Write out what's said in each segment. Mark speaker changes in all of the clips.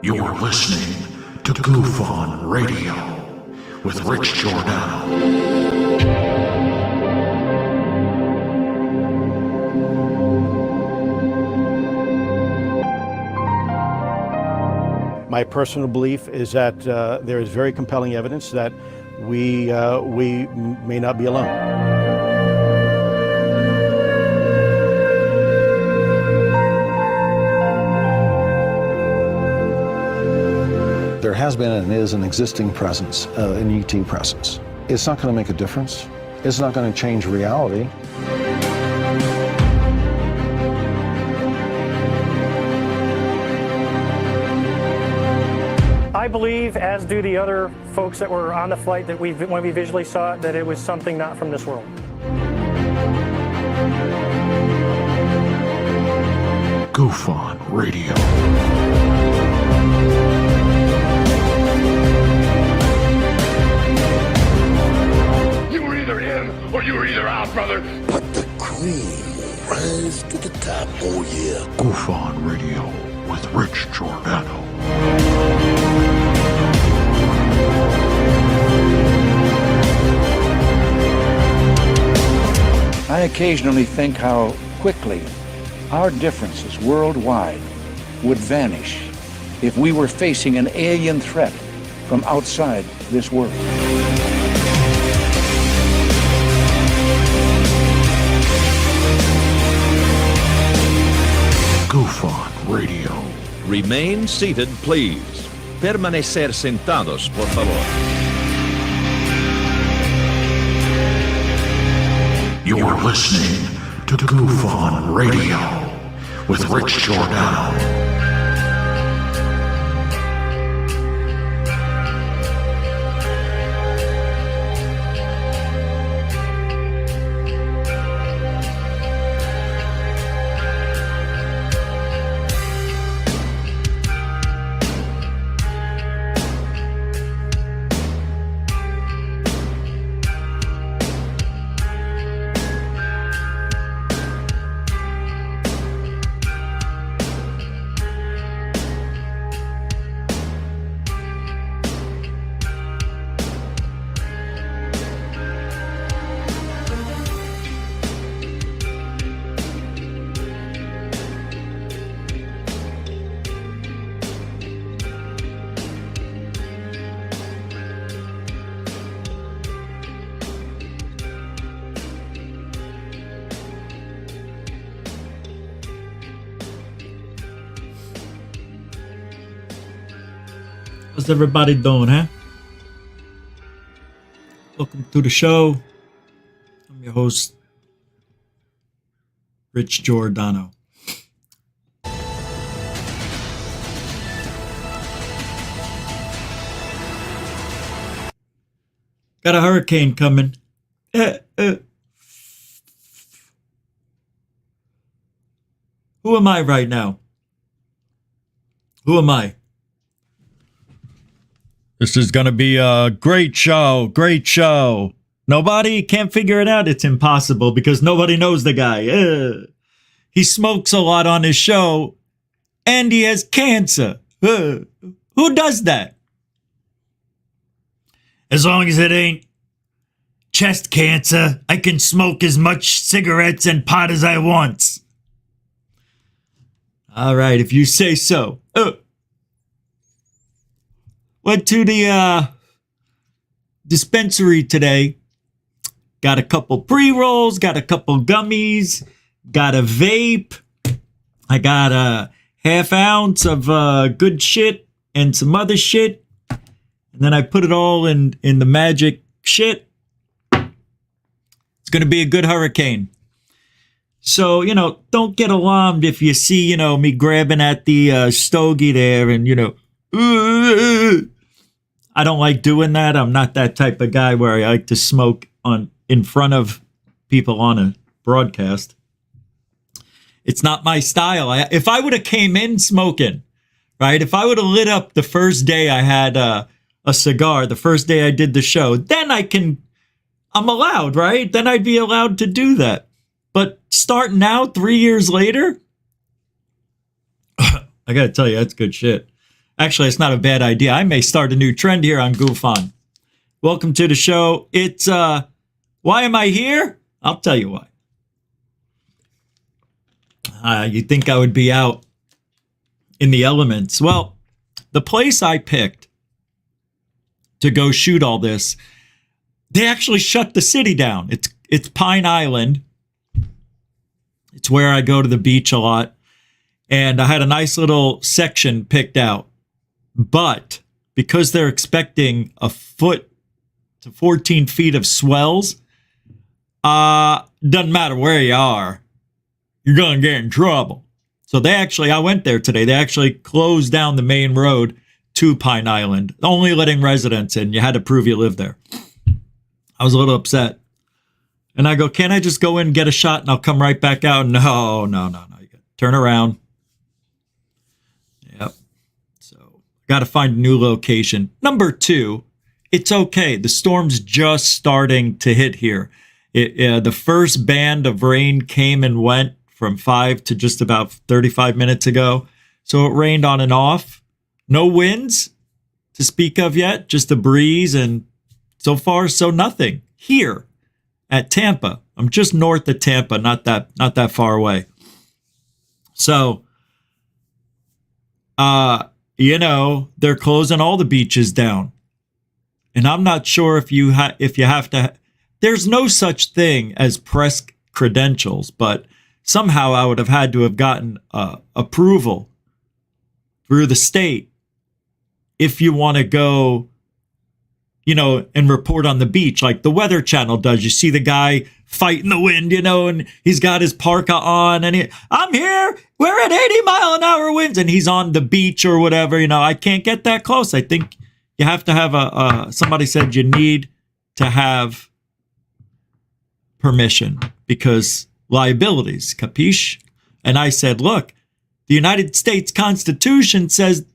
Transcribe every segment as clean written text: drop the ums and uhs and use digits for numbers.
Speaker 1: You're listening to GUFON Radio with Rich Giordano.
Speaker 2: My personal belief is that there is very compelling evidence that we may not be alone.
Speaker 3: There has been and is an existing presence, an ET presence. It's not going to make a difference. It's not going to change reality.
Speaker 4: I believe, as do the other folks that were on the flight, that when we visually saw it, that it was something not from this world.
Speaker 1: GUFON Radio.
Speaker 5: Or you were either out, brother.
Speaker 6: But the cream will rise to the top. Oh, yeah.
Speaker 1: GUFON Radio with Rich Giordano.
Speaker 7: I occasionally think how quickly our differences worldwide would vanish if we were facing an alien threat from outside this world.
Speaker 1: GUFON Radio.
Speaker 8: Remain seated, please. Permanecer sentados, por favor.
Speaker 1: You're listening to GUFON Radio with Rich Giordano.
Speaker 9: How's everybody doing, huh? Welcome to the show. I'm your host, Rich Giordano. Got a hurricane coming. Who am I right now? Who am I? This is going to be a great show. Great show. Nobody can't figure it out. It's impossible because nobody knows the guy. He smokes a lot on his show and he has cancer. Who does that? As long as it ain't chest cancer, I can smoke as much cigarettes and pot as I want. All right, if you say so. Went to the dispensary today. Got a couple pre-rolls, got a couple gummies, got a vape. I got a half ounce of good shit and some other shit. And then I put it all in the magic shit. It's going to be a good hurricane. So, don't get alarmed if you see, me grabbing at the stogie there and, I don't like doing that. I'm not that type of guy where I like to smoke in front of people on a broadcast. It's not my style. If I would have came in smoking, right? If I would have lit up the first day I had a cigar, the first day I did the show, then I'm allowed, right? Then I'd be allowed to do that. But starting out 3 years later, I got to tell you, that's good shit. Actually, it's not a bad idea. I may start a new trend here on GUFON. Welcome to the show. It's, why am I here? I'll tell you why. You'd think I would be out in the elements. Well, the place I picked to go shoot all this, they actually shut the city down. It's Pine Island. It's where I go to the beach a lot. And I had a nice little section picked out. But because they're expecting a foot to 14 feet of swells, doesn't matter where you are, you're going to get in trouble. So I went there today. They actually closed down the main road to Pine Island, only letting residents in. You had to prove you lived there. I was a little upset. And I go, can't I just go in and get a shot and I'll come right back out? No. You got to turn around. Yep. So got to find a new location. Number 2, it's okay. The storm's just starting to hit here. The first band of rain came and went from 5 to just about 35 minutes ago. So it rained on and off. No winds to speak of yet, just a breeze, and so far, so nothing. Here at Tampa. I'm just north of Tampa, not that far away. So, they're closing all the beaches down. And I'm not sure if you have to. There's no such thing as press credentials, but somehow I would have had to have gotten approval through the state if you want to go, and report on the beach like the Weather Channel does. You see the guy fighting the wind, and he's got his parka on and I'm here, we're at 80-mile-an-hour winds, and he's on the beach or whatever. I can't get that close. I think you have to have somebody said you need to have permission because liabilities, capiche? And I said, look, the United States Constitution says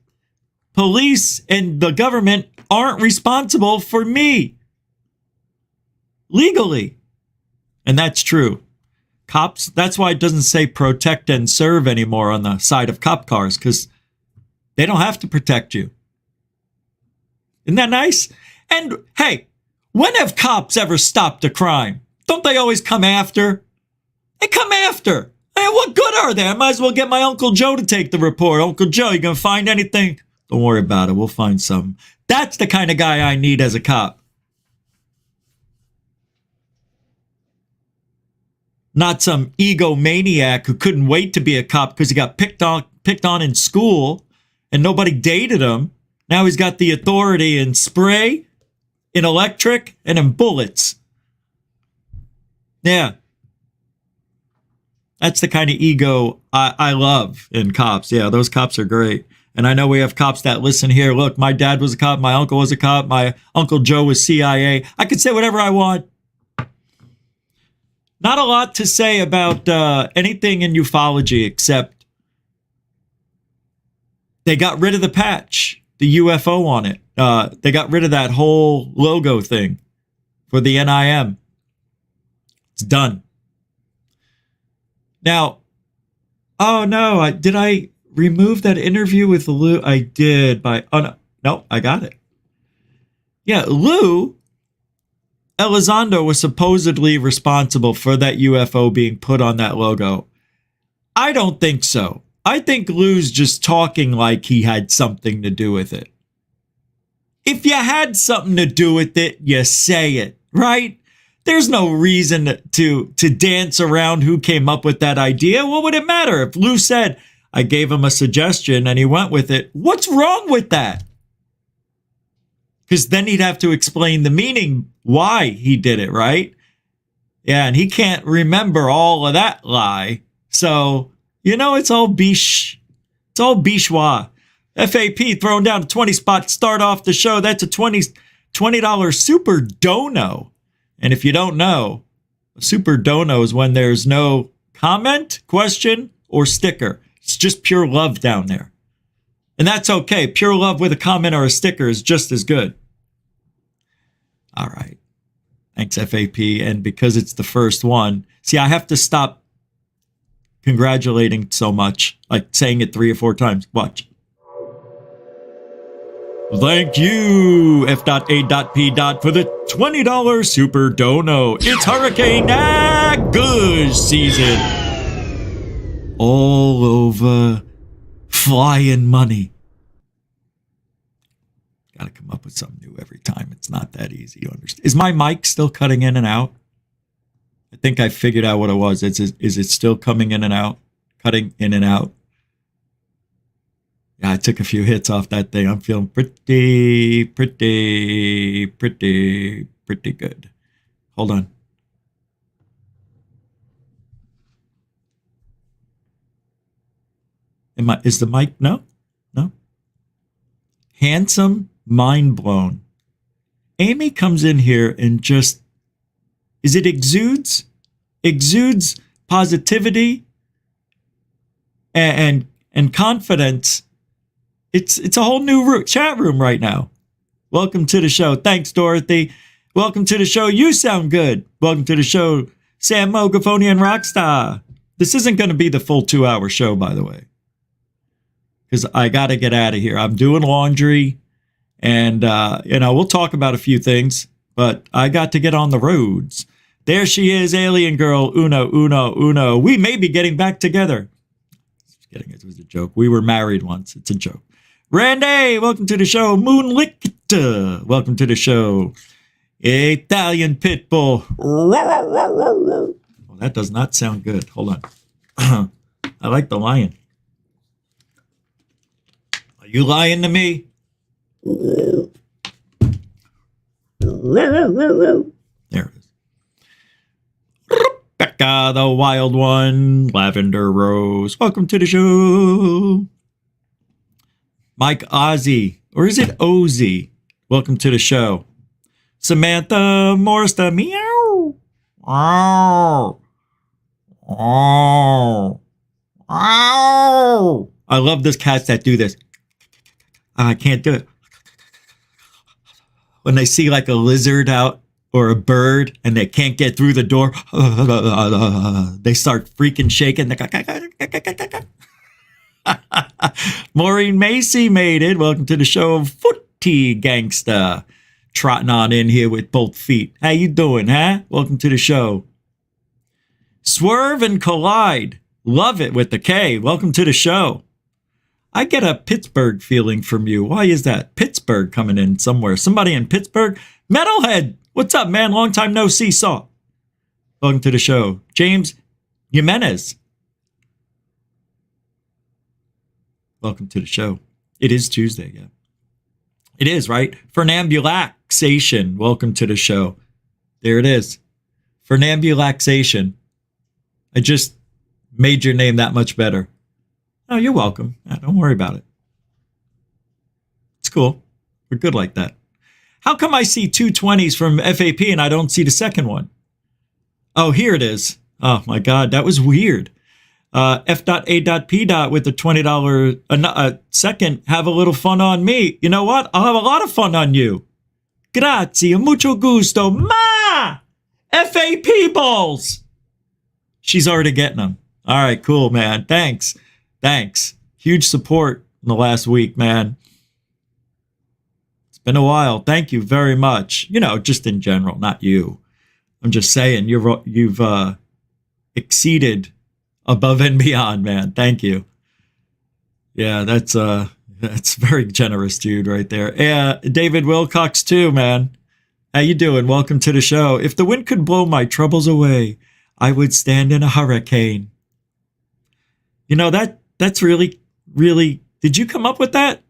Speaker 9: police and the government aren't responsible for me legally. And that's true. Cops, that's why it doesn't say protect and serve anymore on the side of cop cars, because they don't have to protect you. Isn't that nice? And hey, when have cops ever stopped a crime? Don't they always come after? They come after. Hey, what good are they? I might as well get my Uncle Joe to take the report. Uncle Joe, you gonna find anything? Don't worry about it. We'll find some. That's the kind of guy I need as a cop. Not some egomaniac who couldn't wait to be a cop because he got picked on in school and nobody dated him. Now he's got the authority in spray, in electric, and in bullets. Yeah. That's the kind of ego I love in cops. Yeah, those cops are great. And I know we have cops that listen here. Look, my dad was a cop. My uncle was a cop. My Uncle Joe was CIA. I can say whatever I want. Not a lot to say about anything in ufology except they got rid of the patch, the UFO on it. They got rid of that whole logo thing for the NIM. It's done. Now, oh no, did I remove that interview with Lou? I did no, I got it. Yeah, Lou Elizondo was supposedly responsible for that UFO being put on that logo. I don't think so. I think Lou's just talking like he had something to do with it. If you had something to do with it, you say it, right? There's no reason to dance around who came up with that idea. What would it matter if Lou said, I gave him a suggestion and he went with it? What's wrong with that? Because then he'd have to explain the meaning why he did it, right? Yeah, and he can't remember all of that lie. So, it's all biche. It's all bichois. FAP thrown down a 20 spot to start off the show. That's a $20 super dono. And if you don't know, a super dono is when there's no comment, question, or sticker. It's just pure love down there. And that's okay. Pure love with a comment or a sticker is just as good. All right. Thanks, FAP. And because it's the first one, see, I have to stop congratulating so much, like saying it 3 or 4 times. Watch. Thank you, F.A.P. for the $20 super dono. It's Hurricane Agus season. All over flying money. Gotta come up with something new every time. It's not that easy to understand. Is my mic still cutting in and out? I think I figured out what it was. Is it still coming in and out? Cutting in and out? Yeah, I took a few hits off that thing. I'm feeling pretty good. Hold on. Is the mic? No? Handsome, mind blown. Amy comes in here and just, is it exudes positivity and confidence. It's a whole new chat room right now. Welcome to the show. Thanks, Dorothy. Welcome to the show. You sound good. Welcome to the show, Sam Mo, Gufonian Rockstar. This isn't going to be the full 2-hour show, by the way, because I got to get out of here. I'm doing laundry, and we'll talk about a few things, but I got to get on the roads. There she is, alien girl, Uno. We may be getting back together. Just kidding, it was a joke. We were married once. It's a joke. Randy, welcome to the show. Moonlick, welcome to the show. Italian Pitbull. Well, that does not sound good. Hold on. I like the lion. Are you lying to me? There it is. Rebecca, the wild one. Lavender Rose. Welcome to the show. Mike Ozzy. Or is it Ozzy? Welcome to the show. Samantha Morris, the meow. Oh. Oh. Oh. I love those cats that do this. I can't do it. When they see like a lizard out or a bird and they can't get through the door, they start freaking shaking. Maureen Macy made it. Welcome to the show, Footy Gangsta. Trotting on in here with both feet. How you doing, huh? Welcome to the show. Swerve and Collide. Love it with the K. Welcome to the show. I get a Pittsburgh feeling from you. Why is that? Pittsburgh coming in somewhere. Somebody in Pittsburgh? Metalhead. What's up, man? Long time no see. Saw. Welcome to the show. James Jimenez. Welcome to the show. It is Tuesday, yeah. It is, right? Fernambulaxation. Welcome to the show. There it is. Fernambulaxation. I just made your name that much better. Oh, you're welcome. Don't worry about it. It's cool. We're good like that. How come I see 220s from FAP and I don't see the second one? Oh, here it is. Oh, my God. That was weird. F.A.P. with the $20 second. Have a little fun on me. You know what? I'll have a lot of fun on you. Grazie. Mucho gusto. Ma! FAP balls. She's already getting them. All right, cool, man. Thanks. Huge support in the last week, man. It's been a while. Thank you very much. Just in general, not you. I'm just saying you've exceeded above and beyond, man. Thank you. Yeah, that's very generous, dude, right there. Yeah, David Wilcox too, man. How you doing? Welcome to the show. If the wind could blow my troubles away, I would stand in a hurricane. That's really, really. Did you come up with that?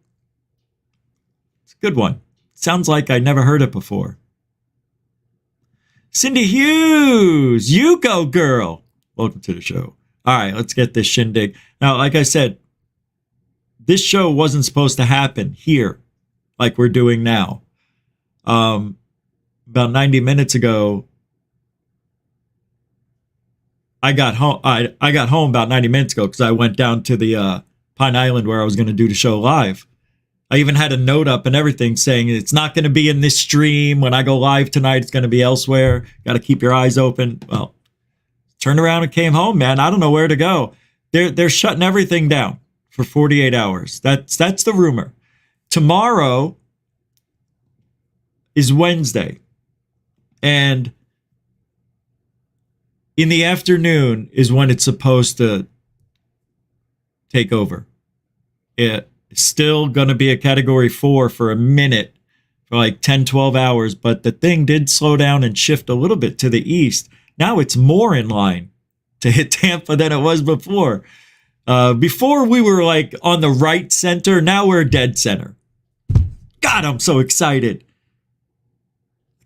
Speaker 9: It's a good one. Sounds like I never heard it before. Cindy Hughes, you go, girl. Welcome to the show. All right, let's get this shindig. Now, like I said, this show wasn't supposed to happen here like we're doing now. About 90 minutes ago, I got home. I got home about 90 minutes ago because I went down to the Pine Island where I was going to do the show live. I even had a note up and everything saying it's not going to be in this stream. When I go live tonight, it's going to be elsewhere. Got to keep your eyes open. Well, turned around and came home, man. I don't know where to go. They're shutting everything down for 48 hours. That's the rumor. Tomorrow is Wednesday, and in the afternoon is when it's supposed to take over. It's still going to be a category 4 for a minute, for like 10, 12 hours, but the thing did slow down and shift a little bit to the east. Now it's more in line to hit Tampa than it was before. Before we were like on the right center, now we're dead center. God, I'm so excited.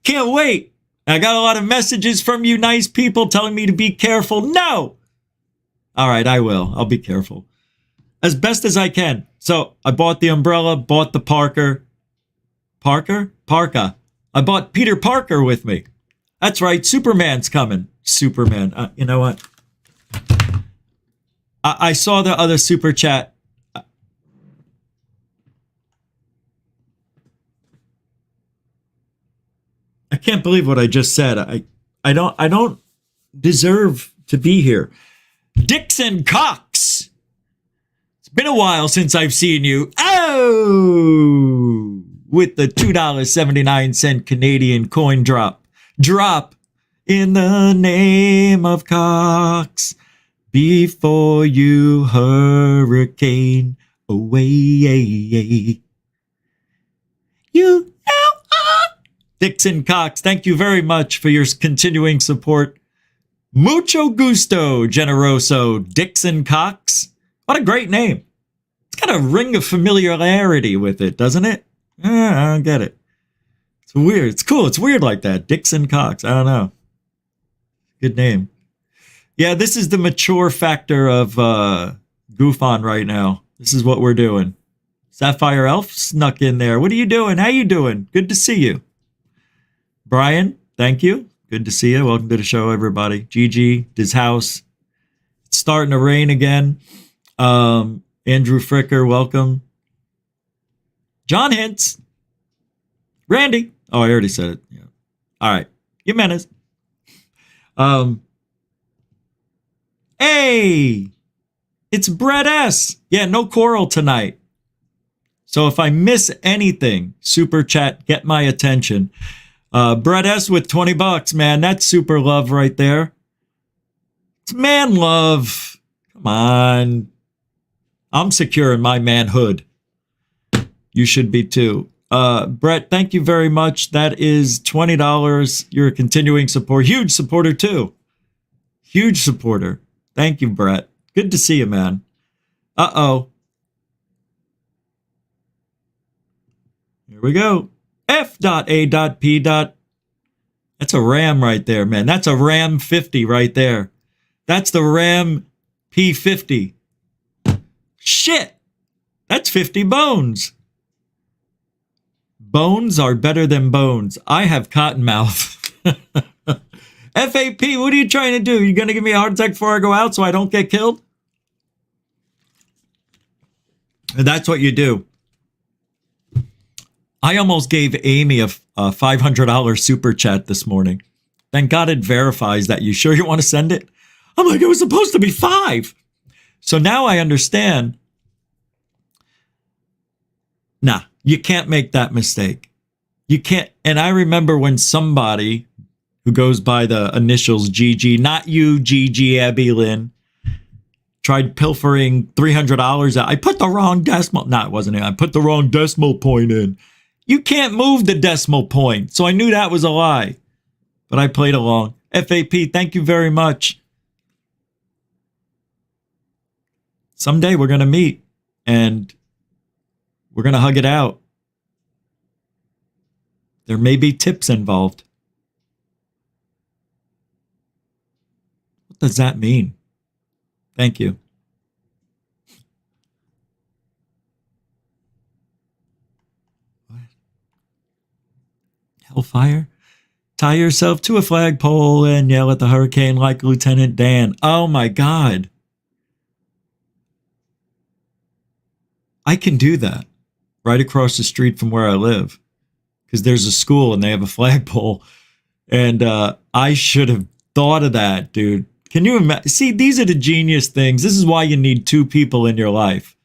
Speaker 9: Can't wait. I got a lot of messages from you nice people telling me to be careful. No. All right, I will. I'll be careful as best as I can. So I bought the umbrella, bought the Parker. Parka. I bought Peter Parker with me. That's right. Superman's coming. Superman. You know what? I saw the other super chat. I can't believe what I just said. I don't deserve to be here. Dixon Cox. It's been a while since I've seen you. Oh, with the $2.79 Canadian coin drop. Drop in the name of Cox before you hurricane away. You Dixon Cox, thank you very much for your continuing support. Mucho gusto, generoso Dixon Cox. What a great name. It's got a ring of familiarity with it, doesn't it? I don't get it. It's weird. It's cool. It's weird like that. Dixon Cox. I don't know. Good name. Yeah, this is the mature factor of GUFON right now. This is what we're doing. Sapphire Elf snuck in there. What are you doing? How you doing? Good to see you. Brian, thank you. Good to see you. Welcome to the show, everybody. Gigi, his house. It's starting to rain again. Andrew Fricker, welcome. John Hintz. Randy. Oh, I already said it. Yeah. All right. Jimenez. Hey, it's Brett S. Yeah, no Coral tonight. So if I miss anything, super chat, get my attention. Brett S with $20, man. That's super love right there. It's man love. Come on. I'm secure in my manhood. You should be too. Brett, thank you very much. That is $20. You're a continuing support. Huge supporter too. Huge supporter. Thank you, Brett. Good to see you, man. Uh-oh. Here we go. F.A.P. That's a Ram right there, man. That's a Ram 50 right there. That's the Ram P50. Shit. That's 50 bones. Bones are better than bones. I have cotton mouth. FAP, what are you trying to do? You going to give me a heart attack before I go out so I don't get killed? And that's what you do. I almost gave Amy a $500 super chat this morning. Thank God it verifies that. You sure you want to send it? I'm like, it was supposed to be $5. So now I understand. Nah, you can't make that mistake. You can't. And I remember when somebody who goes by the initials GG, not you, GG Abby Lynn, tried pilfering $300 out. I put the wrong decimal. No, it wasn't it. I put the wrong decimal point in. You can't move the decimal point. So I knew that was a lie. But I played along. FAP, thank you very much. Someday we're going to meet. And we're going to hug it out. There may be tips involved. What does that mean? Thank you. What? Hellfire? Tie yourself to a flagpole and yell at the hurricane like Lieutenant Dan. Oh my God. I can do that right across the street from where I live because there's a school and they have a flagpole. And I should have thought of that, dude. Can you imagine? See, these are the genius things. This is why you need two people in your life.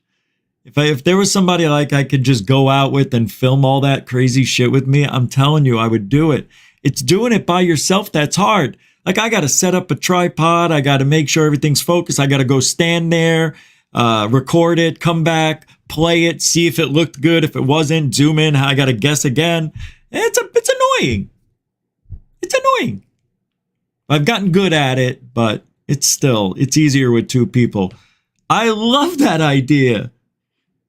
Speaker 9: If there was somebody like I could just go out with and film all that crazy shit with me, I'm telling you, I would do it. It's doing it by yourself that's hard. Like, I got to set up a tripod. I got to make sure everything's focused. I got to go stand there, record it, come back, play it, see if it looked good. If it wasn't, zoom in. I got to guess again. It's annoying. It's annoying. I've gotten good at it, but it's easier with two people. I love that idea.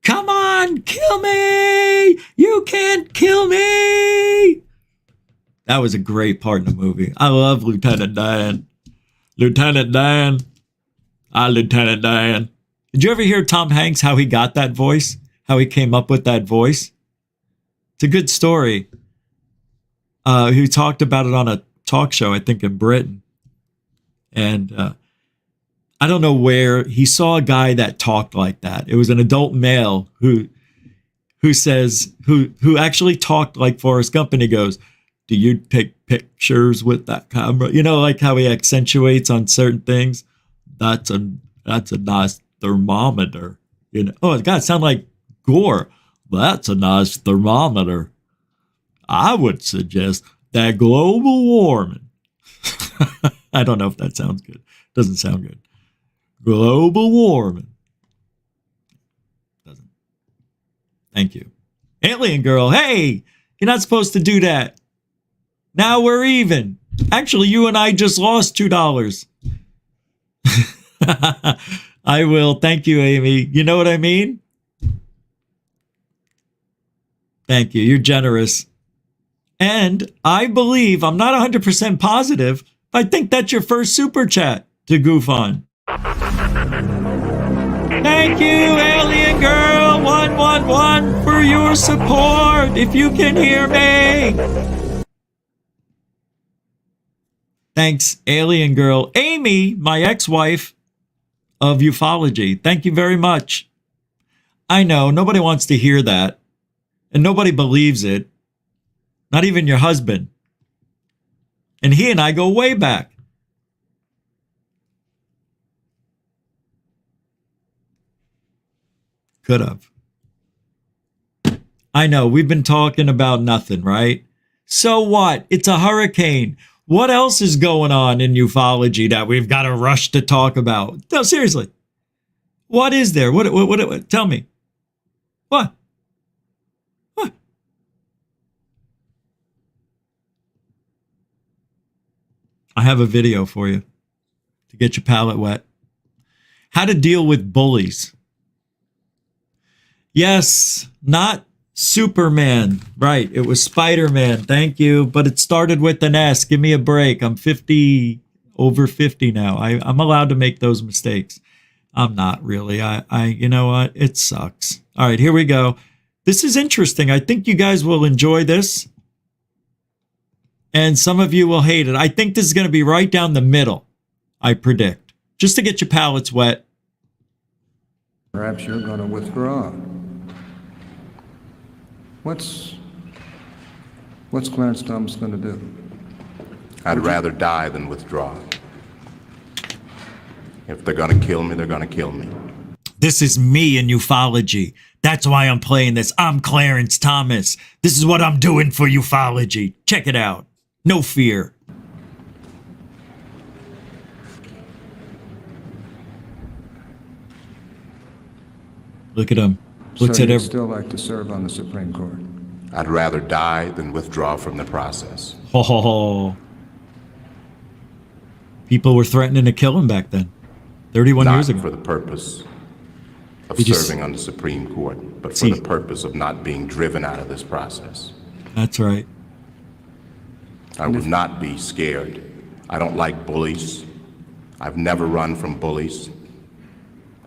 Speaker 9: Come on, kill me! You can't kill me! That was a great part in the movie. I love Lieutenant Dan. Lieutenant Dan. Lieutenant Dan. Did you ever hear Tom Hanks, how he got that voice? How he came up with that voice? It's a good story. He talked about it on a talk show, I think in Britain. And I don't know where he saw a guy that talked like that. It was an adult male who actually talked like Forrest Gump, and he goes, "Do you take pictures with that camera?" You know, like how he accentuates on certain things. That's a nice thermometer. You know, oh God, it sounds like Gore. That's a nice thermometer. I would suggest that global warming. I don't know if that sounds good. Doesn't sound good. Global warming. Doesn't. Thank you. Alien girl, hey, you're not supposed to do that. Now we're even. Actually, you and I just lost $2. I will. Thank you, Amy. You know what I mean? Thank you. You're generous. And I believe, I'm not 100% positive, I think that's your first super chat to GUFON. Thank you, Alien Girl 111, for your support, if you can hear me. Thanks, Alien Girl. Amy, my ex-wife of ufology, thank you very much. I know, nobody wants to hear that, and nobody believes it. Not even your husband. And he and I go way back. Could have. I know, we've been talking about nothing, right? So what? It's a hurricane. What else is going on in ufology that we've got to rush to talk about? No, seriously. What is there? What tell me. What? What? I have a video for you to get your palate wet. How to deal with bullies. Yes, not Superman. Right, it was Spider-Man. Thank you. But it started with an S. Give me a break. I'm over 50 now. I'm allowed to make those mistakes. I'm not really. You know what? It sucks. All right, here we go. This is interesting. I think you guys will enjoy this. And some of you will hate it. I think this is going to be right down the middle, I predict. Just to get your palates wet.
Speaker 10: Perhaps you're going to withdraw. What's Clarence Thomas going to do?
Speaker 11: I'd rather die than withdraw. If they're going to kill me, they're going to kill me.
Speaker 9: This is me in ufology. That's why I'm playing this. I'm Clarence Thomas. This is what I'm doing for ufology. Check it out. No fear. Look at him. Looks
Speaker 10: so
Speaker 9: at
Speaker 10: you'd still like to serve on the Supreme Court?
Speaker 11: I'd rather die than withdraw from the process.
Speaker 9: Oh. People were threatening to kill him back then. 31 years ago.
Speaker 11: Not for the purpose of serving on the Supreme Court, but for the purpose of not being driven out of this process.
Speaker 9: That's right.
Speaker 11: I would not be scared. I don't like bullies. I've never run from bullies.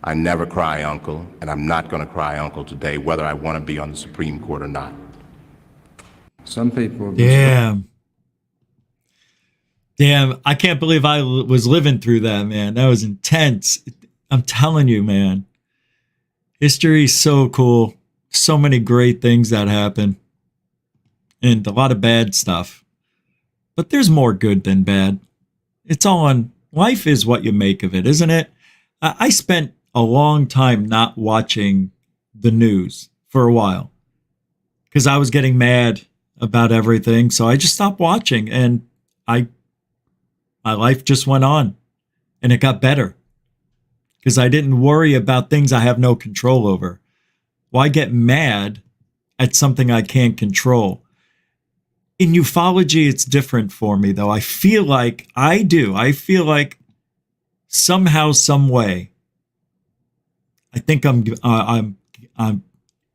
Speaker 11: I never cry uncle, and I'm not going to cry uncle today, whether I want to be on the Supreme Court or not.
Speaker 10: Some people...
Speaker 9: Damn. Damn, I can't believe I was living through that, man. That was intense. I'm telling you, man. History is so cool. So many great things that happen. And a lot of bad stuff. But there's more good than bad. It's all on... Life is what you make of it, isn't it? I spent a long time not watching the news for a while. Because I was getting mad about everything. So I just stopped watching. And my life just went on. And it got better. Because I didn't worry about things I have no control over. Why get mad at something I can't control? In ufology, it's different for me, though. I feel like somehow, some way, I think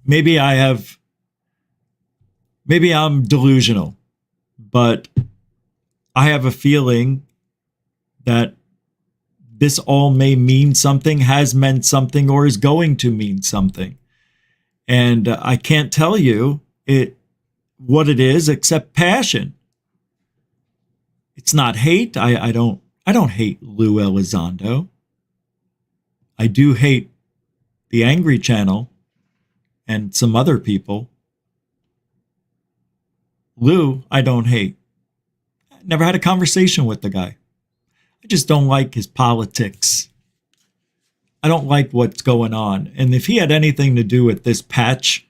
Speaker 9: maybe I'm delusional, but I have a feeling that this all may mean something, has meant something, or is going to mean something. And I can't tell you what it is except passion. It's not hate. I don't hate Lou Elizondo. I do hate the Angry Channel and some other people. Lou, I don't hate. I never had a conversation with the guy. I just don't like his politics. I don't like what's going on. And if he had anything to do with this patch,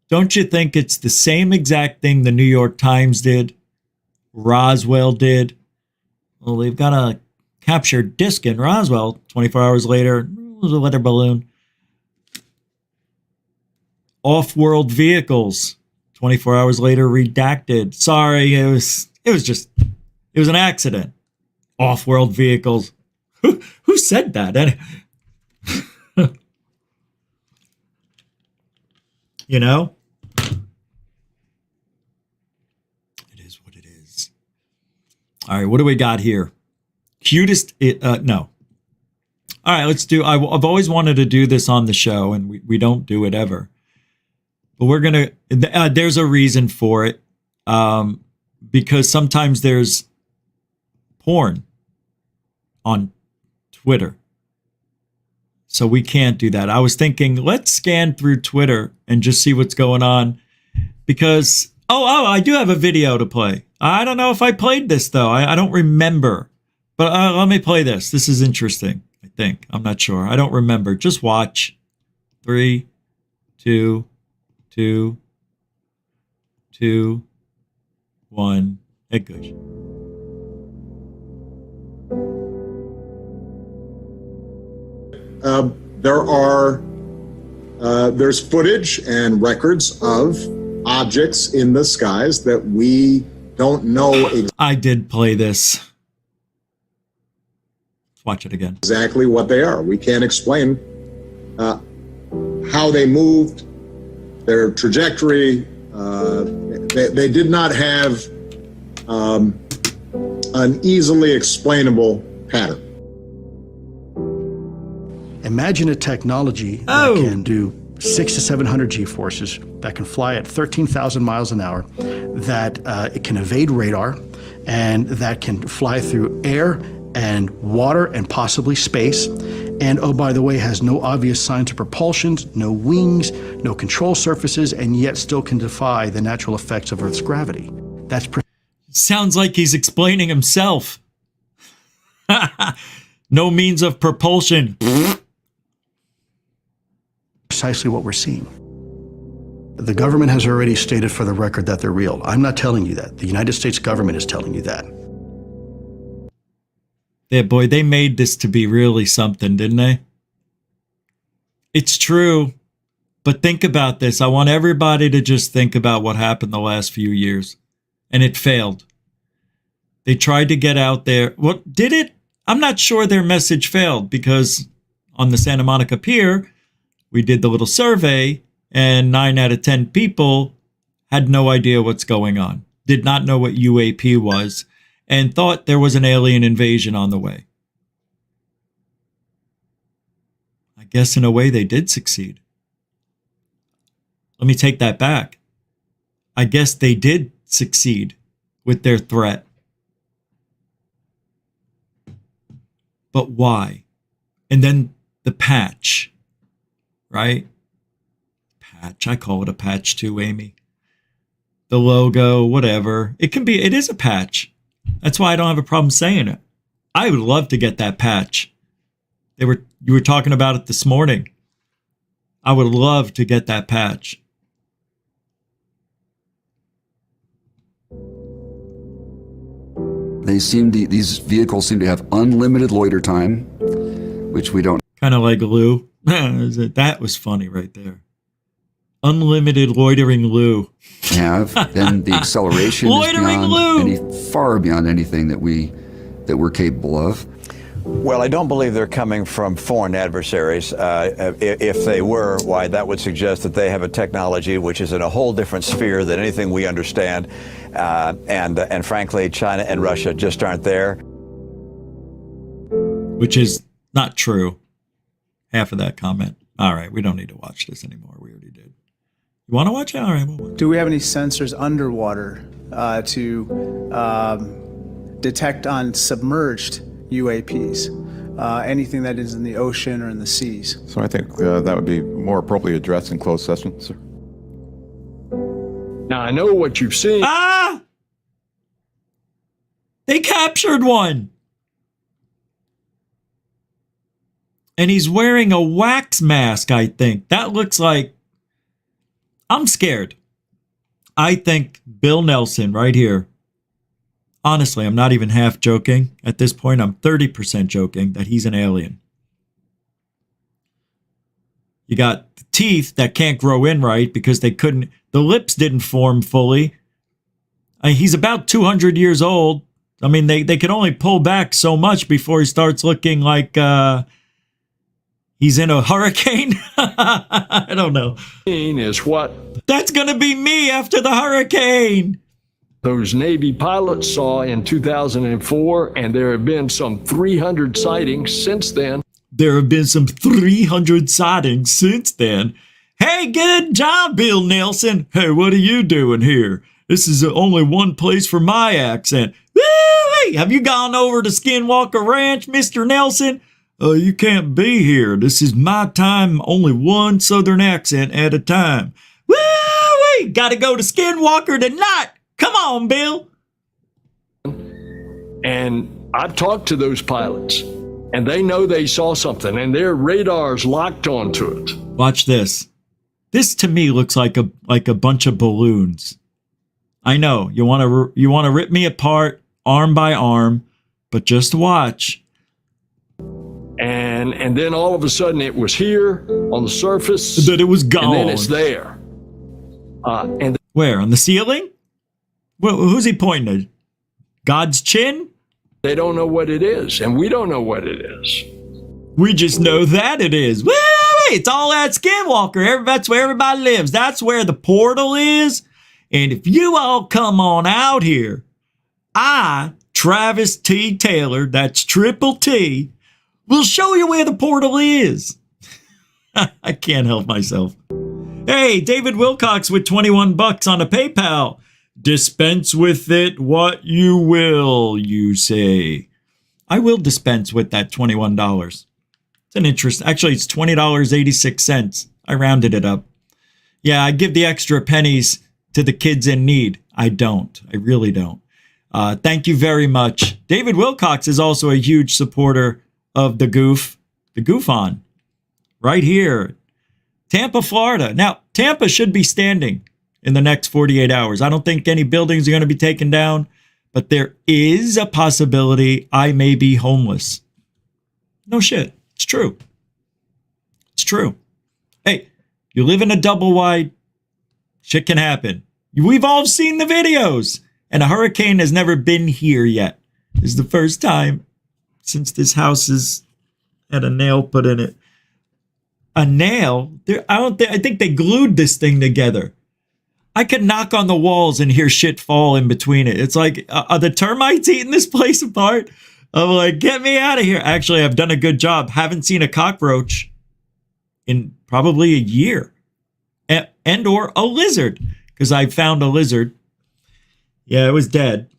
Speaker 9: don't you think it's the same exact thing the New York Times did, Roswell did? Well, they've got a captured disc in Roswell. 24 hours later, it was a weather balloon. Off-world vehicles. 24 hours later, redacted. Sorry, it was an accident. Off-world vehicles. Who said that? You know? It is what it is. All right, what do we got here? Cutest, no. All right, let's do, I've always wanted to do this on the show, and we don't do it ever. But we're going to, there's a reason for it. Because sometimes there's porn on Twitter. So we can't do that. I was thinking, let's scan through Twitter and just see what's going on. Because, I do have a video to play. I don't know if I played this, though. I don't remember. But let me play this. This is interesting, I think. I'm not sure. I don't remember. Just watch. 3, 2, 2, 2, 1. Hey, good.
Speaker 12: There's footage and records of objects in the skies that we don't know
Speaker 9: I did play this. Let's watch it again.
Speaker 12: Exactly what they are. We can't explain how they moved, their trajectory. They did not have an easily explainable pattern.
Speaker 2: Imagine a technology that can do 600 to 700 G-forces, that can fly at 13,000 miles an hour, that it can evade radar, and that can fly through air and water and possibly space. And oh, by the way, has no obvious signs of propulsion, no wings, no control surfaces, and yet still can defy the natural effects of Earth's gravity. That's
Speaker 9: sounds like he's explaining himself. No means of propulsion.
Speaker 2: Precisely what we're seeing. The government has already stated for the record that they're real. I'm not telling you that. The United States government is telling you that.
Speaker 9: Yeah, boy, they made this to be really something, didn't they? It's true. But think about this. I want everybody to just think about what happened the last few years. And it failed. They tried to get out there. What did it? I'm not sure their message failed, because on the Santa Monica Pier, we did the little survey, and 9 out of 10 people had no idea what's going on, did not know what UAP was, and thought there was an alien invasion on the way. I guess in a way they did succeed. Let me take that back. I guess they did succeed with their threat. But why? And then the patch, right? Patch. I call it a patch too, Amy. The logo, whatever. It is a patch. That's why I don't have a problem saying it. I would love to get that patch. You were talking about it this morning. I would love to get that patch.
Speaker 13: These vehicles seem to have unlimited loiter time, which we don't.
Speaker 9: Kind of like Lou. That was funny right there. Unlimited loitering Lou.
Speaker 13: Have. Then the acceleration is far beyond anything that we're capable of.
Speaker 14: Well, I don't believe they're coming from foreign adversaries. If they were, why, that would suggest that they have a technology which is in a whole different sphere than anything we understand. And frankly, China and Russia just aren't there.
Speaker 9: Which is not true. Half of that comment. All right, we don't need to watch this anymore. We already did. You want to watch it? All right, we'll watch it.
Speaker 15: Do we have any sensors underwater to detect on submerged UAPs, anything that is in the ocean or in the seas?
Speaker 16: So I think that would be more appropriately addressed in closed session, sir.
Speaker 17: Now, I know what you've seen.
Speaker 9: Ah! They captured one. And he's wearing a wax mask, I think. That looks like... I'm scared. I think Bill Nelson right here. Honestly, I'm not even half joking. At this point, I'm 30% joking that he's an alien. You got the teeth that can't grow in right because the lips didn't form fully. He's about 200 years old. I mean, they can only pull back so much before he starts looking like he's in a hurricane. I don't know.
Speaker 17: Is what?
Speaker 9: That's going to be me after the hurricane.
Speaker 17: Those Navy pilots saw in 2004, and there have been some 300 sightings since then.
Speaker 9: There have been some 300 sightings since then. Hey, good job, Bill Nelson. Hey, what are you doing here? This is only one place for my accent. Woo-wee! Have you gone over to Skinwalker Ranch, Mr. Nelson? You can't be here. This is my time, only one Southern accent at a time. Woo-wee! Gotta go to Skinwalker tonight. Come on, Bill.
Speaker 17: And I've talked to those pilots, and they know they saw something, and their radar's locked onto it.
Speaker 9: Watch this. This to me looks like a bunch of balloons. I know you want to rip me apart arm by arm, but just watch.
Speaker 17: And then all of a sudden it was here on the surface.
Speaker 9: That it was gone.
Speaker 17: And then it's there.
Speaker 9: Where? On the ceiling? Who's he pointing at? God's chin?
Speaker 17: They don't know what it is, and we don't know what it is.
Speaker 9: We just know that it is. Woo! It's all at Skinwalker. That's where everybody lives. That's where the portal is. And if you all come on out here, I, Travis T. Taylor, that's Triple T, will show you where the portal is. I can't help myself. Hey, David Wilcox with $21 on a PayPal. Dispense with it what you will, you say. I will dispense with that $21. It's an interest. Actually, it's $20.86. I rounded it up. Yeah, I give the extra pennies to the kids in need. I don't. I really don't. Thank you very much. David Wilcox is also a huge supporter of the GUFON, right here, Tampa, Florida. Now, Tampa should be standing in the next 48 hours. I don't think any buildings are going to be taken down, but there is a possibility I may be homeless. No shit. It's true. It's true. Hey, you live in a double wide, shit can happen. We've all seen the videos, and a hurricane has never been here yet. This is the first time since this house has had a nail put in it. A nail? I think they glued this thing together. I could knock on the walls and hear shit fall in between it. It's like, are the termites eating this place apart? I'm like, get me out of here. Actually, I've done a good job. Haven't seen a cockroach in probably a year. And or a lizard. Because I found a lizard. Yeah, it was dead.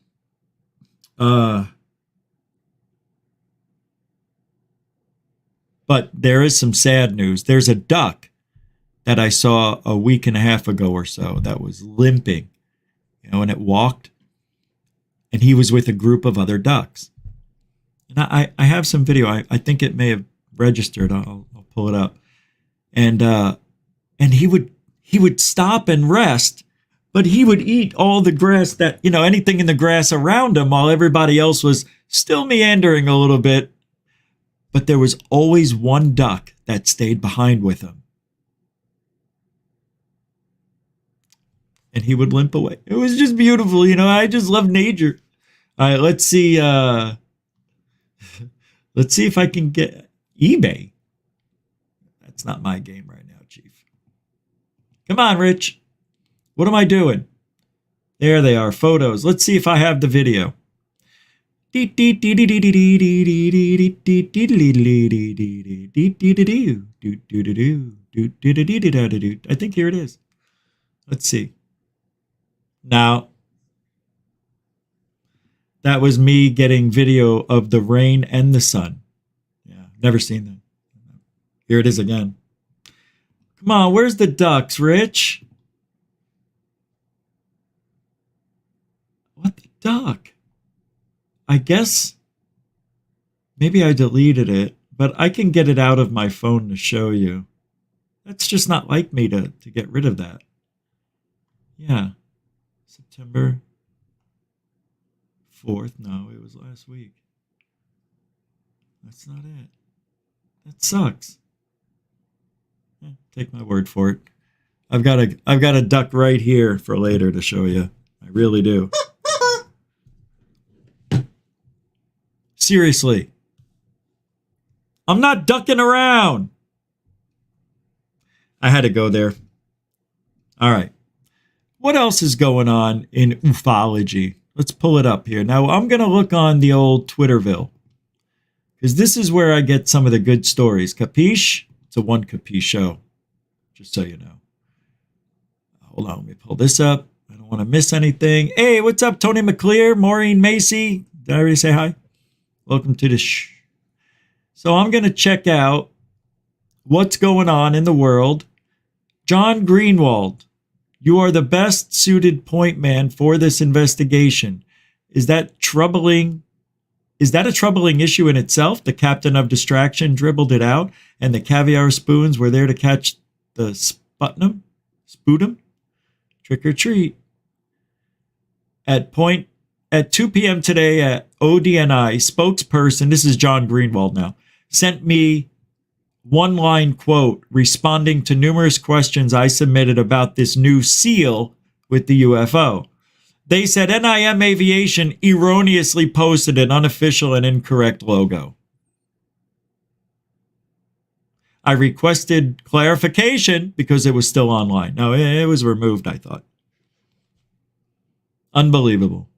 Speaker 9: But there is some sad news. There's a duck that I saw a week and a half ago or so that was limping, and it walked, and he was with a group of other ducks. And I have some video. I think it may have registered. I'll pull it up. And he would stop and rest, but he would eat all the grass that, anything in the grass around him while everybody else was still meandering a little bit. But there was always one duck that stayed behind with him. And he would limp away. It was just beautiful. I just love nature. All right, let's see. Let's see if I can get eBay. That's not my game right now, Chief. Come on, Rich. What am I doing? There they are, photos. Let's see if I have the video. I think here it is. Let's see. Now, that was me getting video of the rain and the sun. Yeah, never seen that. Here it is again. Come on, where's the ducks, Rich? What the duck? I guess maybe I deleted it, but I can get it out of my phone to show you. That's just not like me to get rid of that. Yeah. September 4th. No, it was last week. That's not it. That sucks. Take my word for it. I've got a duck right here for later to show you. I really do. Seriously. I'm not ducking around. I had to go there. All right. What else is going on in ufology? Let's pull it up here. Now, I'm going to look on the old Twitterville, because this is where I get some of the good stories. Capiche? It's a one capiche show, just so you know. Hold on, let me pull this up. I don't want to miss anything. Hey, what's up, Tony McClear, Maureen Macy? Did I already say hi? Welcome to the So I'm going to check out what's going on in the world. John Greenwald, you are the best suited point man for this investigation. Is that troubling? Is that a troubling issue in itself? The captain of distraction dribbled it out, and the caviar spoons were there to catch the sputum? Trick or treat. At 2 p.m. today at ODNI, spokesperson, this is John Greenwald now, sent me one-line quote responding to numerous questions I submitted about this new seal with the UFO. They said NIM Aviation erroneously posted an unofficial and incorrect logo. I requested clarification because it was still online. No, it was removed, I thought. Unbelievable.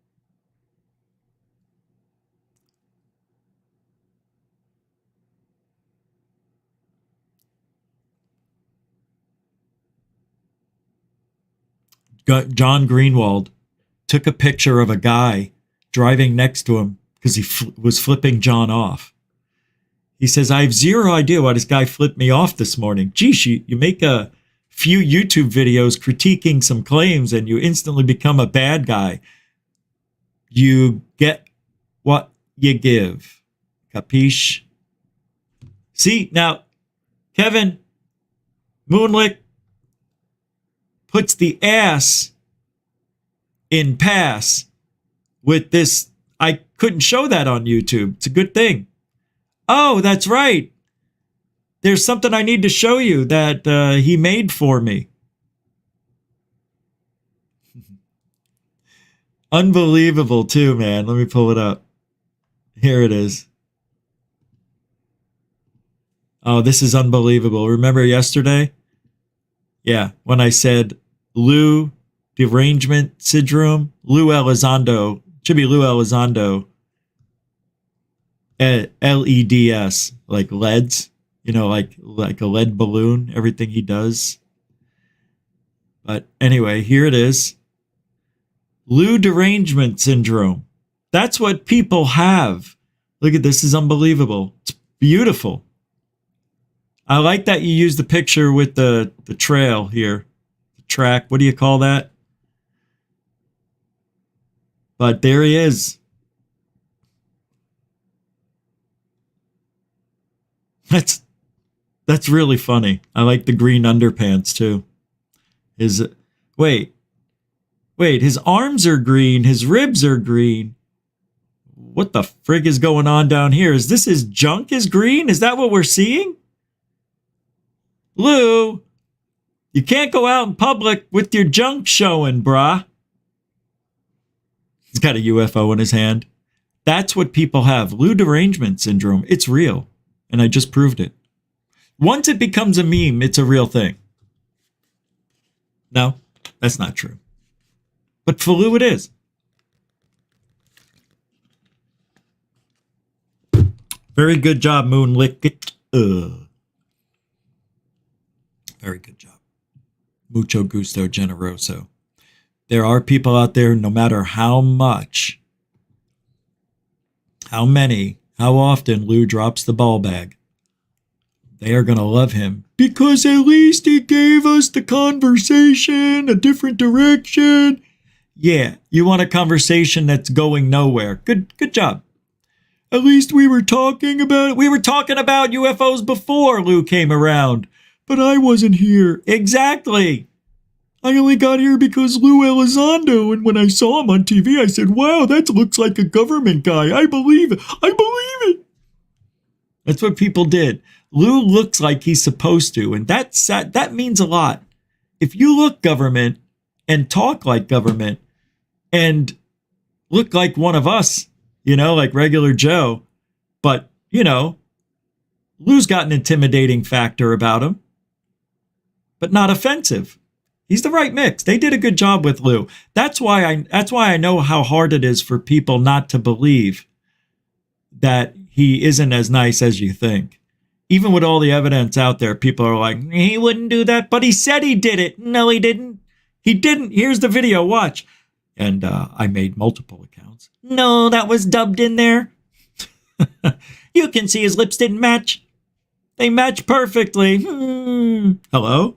Speaker 9: John Greenwald took a picture of a guy driving next to him because he was flipping John off. He says, I have zero idea why this guy flipped me off this morning. Geez, you make a few YouTube videos critiquing some claims and you instantly become a bad guy. You get what you give. Capiche? See, now, Kevin Moonlick puts the ass in pass with this. I couldn't show that on YouTube. It's a good thing. Oh, that's right. There's something I need to show you that he made for me. Unbelievable too, man. Let me pull it up. Here it is. Oh, this is unbelievable. Remember yesterday? Yeah, when I said Lou derangement syndrome, Lou Elizondo, should be Lou Elizondo, LEDS, like LEDs, like a lead balloon, everything he does. But anyway, here it is. Lou derangement syndrome. That's what people have. Look at this, is unbelievable. It's beautiful. I like that you use the picture with the trail here. The track, what do you call that? But there he is. That's really funny. I like the green underpants too. Wait, his arms are green, his ribs are green. What the frig is going on down here? Is this his junk is green? Is that what we're seeing? Lou, you can't go out in public with your junk showing, brah. He's got a UFO in his hand. That's what people have. Lou derangement syndrome. It's real. And I just proved it. Once it becomes a meme, it's a real thing. No, that's not true. But for Lou, it is. Very good job, Moonlick. Very good job. Mucho gusto, generoso. There are people out there, no matter how much, how many, how often Lou drops the ball bag, they are going to love him because at least he gave us the conversation, a different direction. Yeah, you want a conversation that's going nowhere. Good job. At least we were talking about it. We were talking about UFOs before Lou came around, but I wasn't here. Exactly. I only got here because Lou Elizondo, and when I saw him on TV, I said, wow, that looks like a government guy. I believe it. I believe it. That's what people did. Lou looks like he's supposed to, and that means a lot. If you look government and talk like government and look like one of us, like regular Joe, but, Lou's got an intimidating factor about him, but not offensive. He's the right mix. They did a good job with Lou. That's why I know how hard it is for people not to believe that he isn't as nice as you think. Even with all the evidence out there, people are like, he wouldn't do that, but he said he did it. No, he didn't. He didn't. Here's the video. Watch. And I made multiple accounts. No, that was dubbed in there. You can see his lips didn't match. They match perfectly. Hello?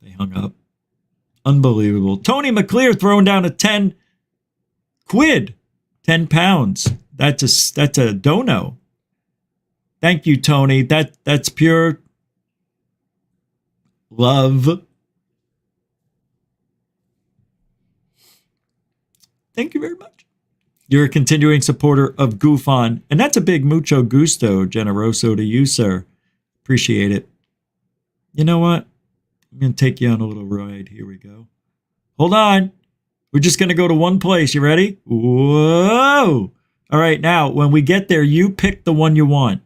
Speaker 9: They hung up. Unbelievable. Tony McClear throwing down a 10 quid, 10 pounds. That's a dono. Thank you, Tony. That's pure love. Thank you very much. You're a continuing supporter of GUFON, and that's a big mucho gusto, generoso to you, sir. Appreciate it. You know what? I'm going to take you on a little ride. Here we go. Hold on. We're just going to go to one place. You ready? Whoa. All right. Now, when we get there, you pick the one you want.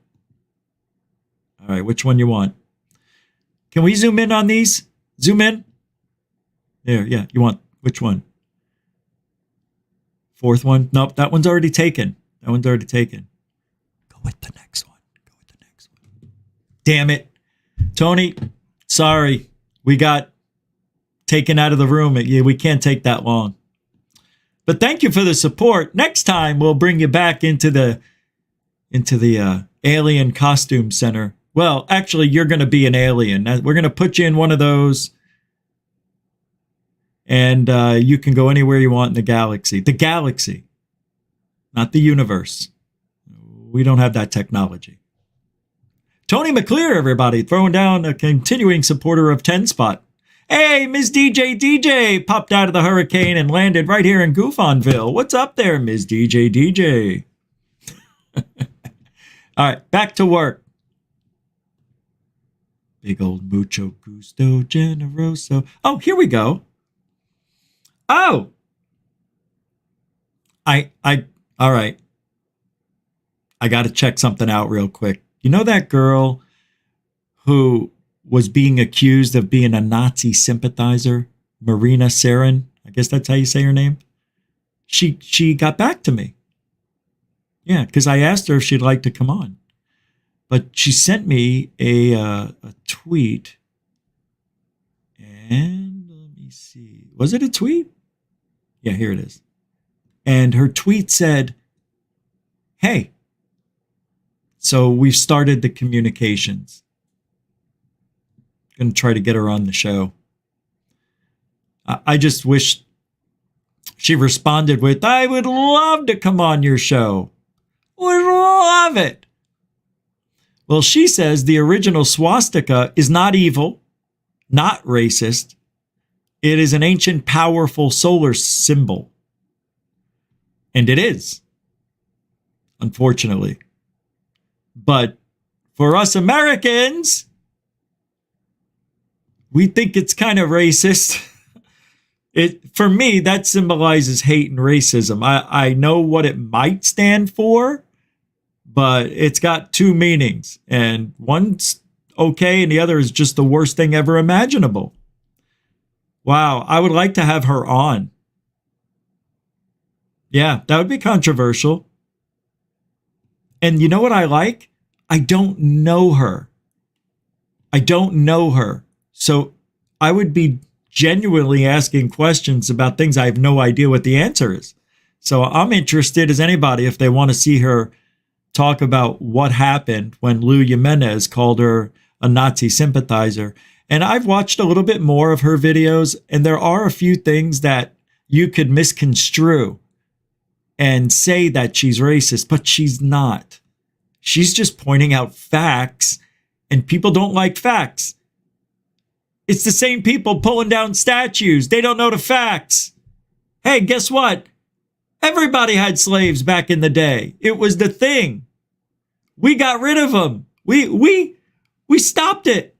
Speaker 9: All right. Which one you want? Can we zoom in on these? Zoom in. There. Yeah. You want which one? Fourth one? Nope. That one's already taken. That one's already taken. Go with the next one. Go with the next one. Damn it. Tony, sorry. We got taken out of the room. We can't take that long. But thank you for the support. Next time we'll bring you back into the alien costume center. Well, actually, you're going to be an alien. We're going to put you in one of those, and you can go anywhere you want in the galaxy. The galaxy, not the universe. We don't have that technology. Tony McClear, everybody, throwing down a continuing supporter of 10 Spot. Hey, Ms. DJ popped out of the hurricane and landed right here in Goofonville. What's up there, Ms. DJ? All right, back to work. Big old mucho gusto, generoso. Oh, here we go. Oh. All right. I got to check something out real quick. You know that girl who was being accused of being a Nazi sympathizer, Marina Sarin? I guess that's how you say her name. She got back to me. Yeah, because I asked her if she'd like to come on. But she sent me a tweet. And let me see. Was it a tweet? Yeah, here it is. And her tweet said, hey, So we've started the communications. Going to try to get her on the show. I just wish she responded with, I would love to come on your show. Would love it. Well, she says the original swastika is not evil, not racist. It is an ancient, powerful solar symbol. And it is, unfortunately. But for us Americans, we think it's kind of racist. For me, that symbolizes hate and racism. I know what it might stand for, but it's got two meanings. And one's okay, and the other is just the worst thing ever imaginable. Wow, I would like to have her on. Yeah, that would be controversial. And you know what I like? I don't know her. I don't know her. So I would be genuinely asking questions about things I have no idea what the answer is. So I'm interested as anybody if they want to see her talk about what happened when Lou Jimenez called her a Nazi sympathizer. And I've watched a little bit more of her videos, and there are a few things that you could misconstrue and say that she's racist, but she's not. She's just pointing out facts, and people don't like facts. It's the same people pulling down statues. They don't know the facts. Hey, guess what? Everybody had slaves back in the day. It was the thing. We got rid of them. We stopped it.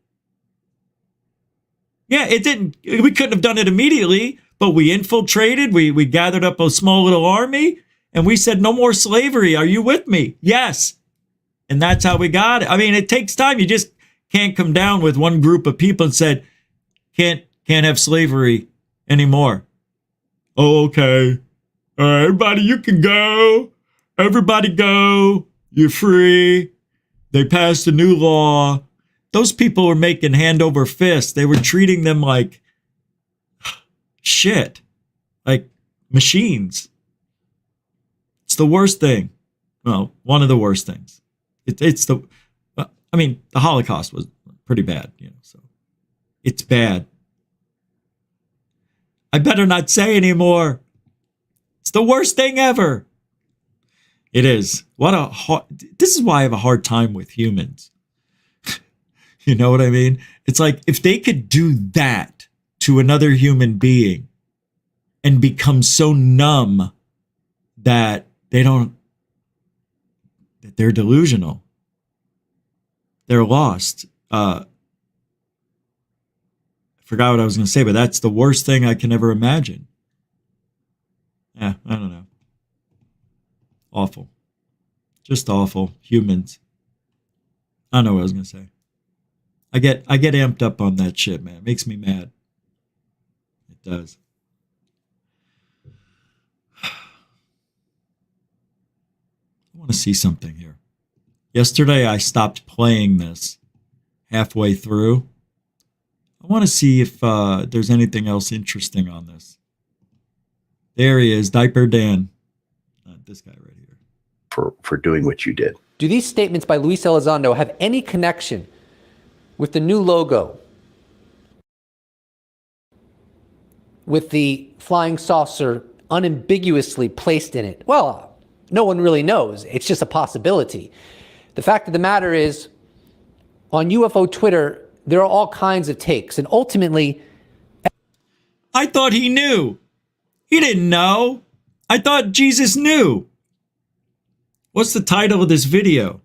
Speaker 9: Yeah, it didn't. We couldn't have done it immediately, but we infiltrated. We gathered up a small little army, and we said, no more slavery. Are you with me? Yes. And that's how we got it. I mean, it takes time. You just can't come down with one group of people and said, can't have slavery anymore. Oh, okay. All right, everybody, you can go. Everybody go. You're free. They passed a new law. Those people were making hand over fist. They were treating them like shit, like machines. It's the worst thing. Well, one of the worst things. It's the, I mean, the Holocaust was pretty bad, so it's bad. I better not say anymore. It's the worst thing ever. It is. This is why I have a hard time with humans. You know what I mean? It's like if they could do that to another human being and become so numb that that they're delusional. They're lost. I forgot what I was going to say, but that's the worst thing I can ever imagine. Yeah, I don't know. Awful. Just awful. Humans. I don't know what I was going to say. I get amped up on that shit, man. It makes me mad. It does. I want to see something here. Yesterday, I stopped playing this halfway through. I want to see if there's anything else interesting on this. There he is, Diaper Dan. This guy right here.
Speaker 18: For doing what you did.
Speaker 19: Do these statements by Luis Elizondo have any connection with the new logo, with the flying saucer unambiguously placed in it? Well, no one really knows. It's just a possibility. The fact of the matter is, on UFO Twitter, there are all kinds of takes, and ultimately...
Speaker 9: I thought he knew. He didn't know. I thought Jesus knew. What's the title of this video?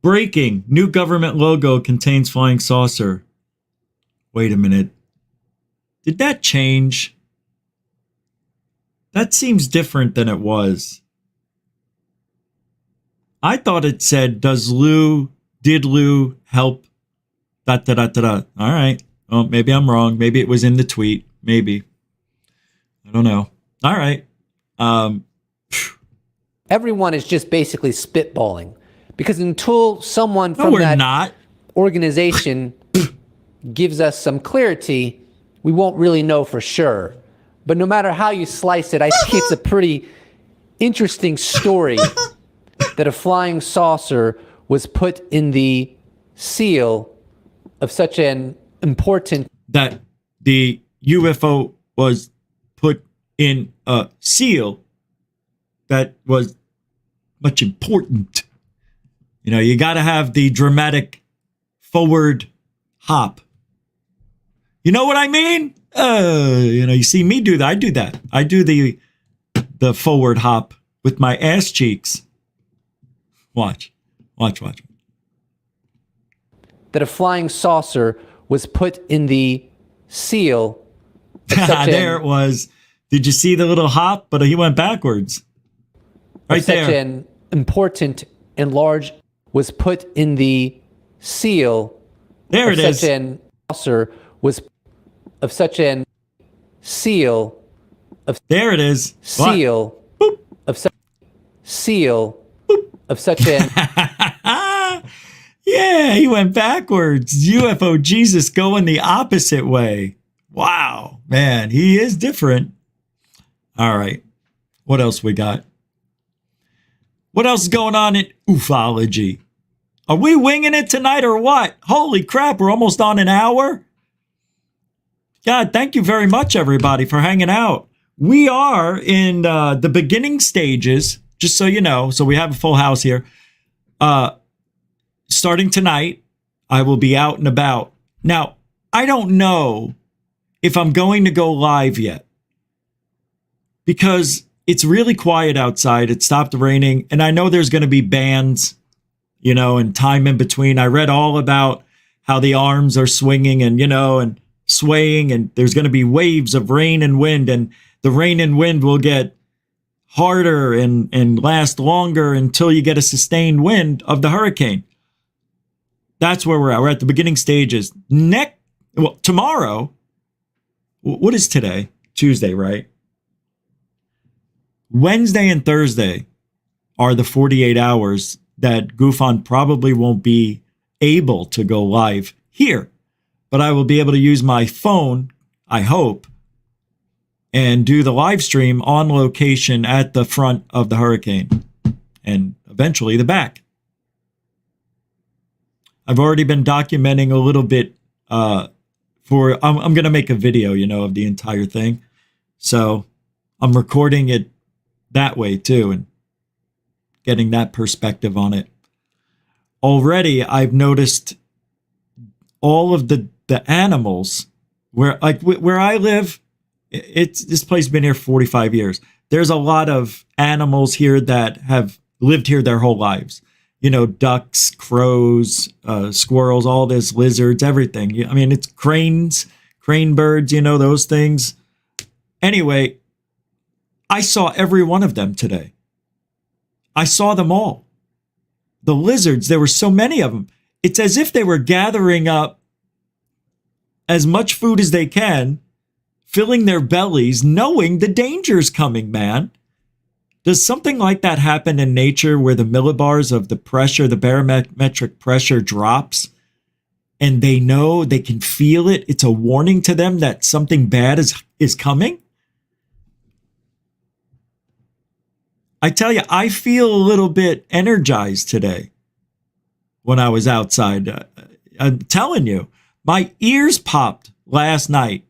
Speaker 9: Breaking. New government logo contains flying saucer. Wait a minute. Did that change? That seems different than it was. I thought it said, did Lou help? All right. Well, maybe I'm wrong. Maybe it was in the tweet. Maybe. I don't know. All right.
Speaker 19: Everyone is just basically spitballing. Because until someone from that organization gives us some clarity, we won't really know for sure. But no matter how you slice it, I think it's a pretty interesting story that a flying saucer was put in the seal of such an important...
Speaker 9: That the UFO was put in a seal that was much important. You know, you got to have the dramatic forward hop. You know what I mean? You know, you see me do that. I do that. I do the forward hop with my ass cheeks. Watch.
Speaker 19: That a flying saucer was put in the seal.
Speaker 9: There it was. Did you see the little hop? But he went backwards. Right there.
Speaker 19: Such an important and large was put in the seal.
Speaker 9: There it is.
Speaker 19: Such an saucer was of such an seal of.
Speaker 9: There it is.
Speaker 19: Seal
Speaker 9: Boop.
Speaker 19: Of such seal Boop. Of such an.
Speaker 9: Yeah, he went backwards. UFO Jesus going the opposite way. Wow, man, he is different. All right, what else we got? What else is going on in ufology? Are we winging it tonight or what? Holy crap, we're almost on an hour. God, thank you very much, everybody, for hanging out. We are in the beginning stages, just so you know. So we have a full house here. Starting tonight, I will be out and about. Now, I don't know if I'm going to go live yet because it's really quiet outside. It stopped raining, and I know there's going to be bands, you know, and time in between. I read all about how the arms are swinging and, you know, and swaying, and there's going to be waves of rain and wind, and the rain and wind will get harder and last longer until you get a sustained wind of the hurricane. That's where we're at. We're at the beginning stages. Tomorrow, what is today? Tuesday, right? Wednesday and Thursday are the 48 hours that GUFON probably won't be able to go live here. But I will be able to use my phone, I hope, and do the live stream on location at the front of the hurricane and eventually the back. I've already been documenting a little bit I'm going to make a video, you know, of the entire thing. So I'm recording it that way too and getting that perspective on it. Already I've noticed all of the animals where I live, this place has been here 45 years. There's a lot of animals here that have lived here their whole lives. You know, ducks, crows, squirrels, all this, lizards, everything. I mean, it's crane birds, you know, those things. Anyway, I saw every one of them today. I saw them all. The lizards, there were so many of them. It's as if they were gathering up as much food as they can, filling their bellies, knowing the danger's coming, man. Does something like that happen in nature where the millibars of the pressure, the barometric pressure drops and they know, they can feel it? It's a warning to them that something bad is coming? I tell you, I feel a little bit energized today when I was outside. I'm telling you, my ears popped last night.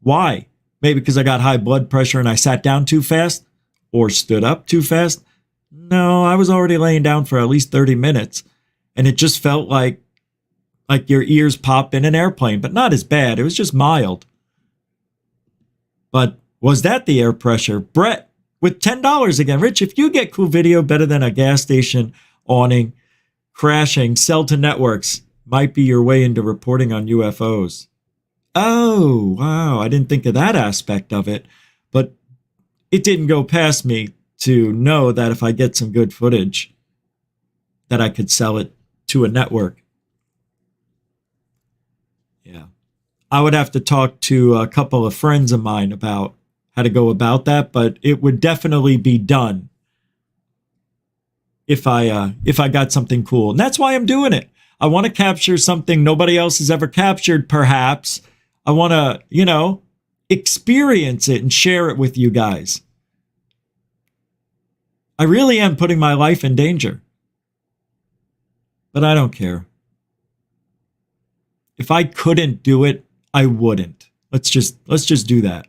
Speaker 9: Why? Maybe because I got high blood pressure and I sat down too fast? Or stood up too fast? No, I was already laying down for at least 30 minutes. And it just felt like your ears pop in an airplane, but not as bad. It was just mild. But was that the air pressure? Brett, with $10 again. Rich, if you get cool video better than a gas station awning, crashing, sell to networks, might be your way into reporting on UFOs. Oh, wow. I didn't think of that aspect of it. But it didn't go past me to know that if I get some good footage, that I could sell it to a network. Yeah. I would have to talk to a couple of friends of mine about how to go about that, but it would definitely be done if I got something cool. And that's why I'm doing it. I want to capture something nobody else has ever captured, perhaps. I want to, you know, experience it and share it with you guys. I really am putting my life in danger. But I don't care. If I couldn't do it, I wouldn't. Let's just do that.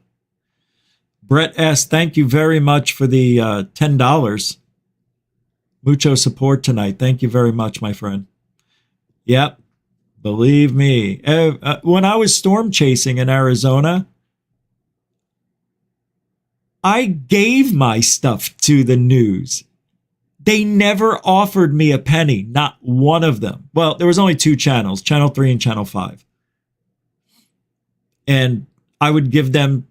Speaker 9: Brett S., thank you very much for the $10. Mucho support tonight. Thank you very much, my friend. Yep. Believe me. When I was storm chasing in Arizona, I gave my stuff to the news. They never offered me a penny, not one of them. Well, there was only 2 channels, Channel 3 and Channel 5. And I would give them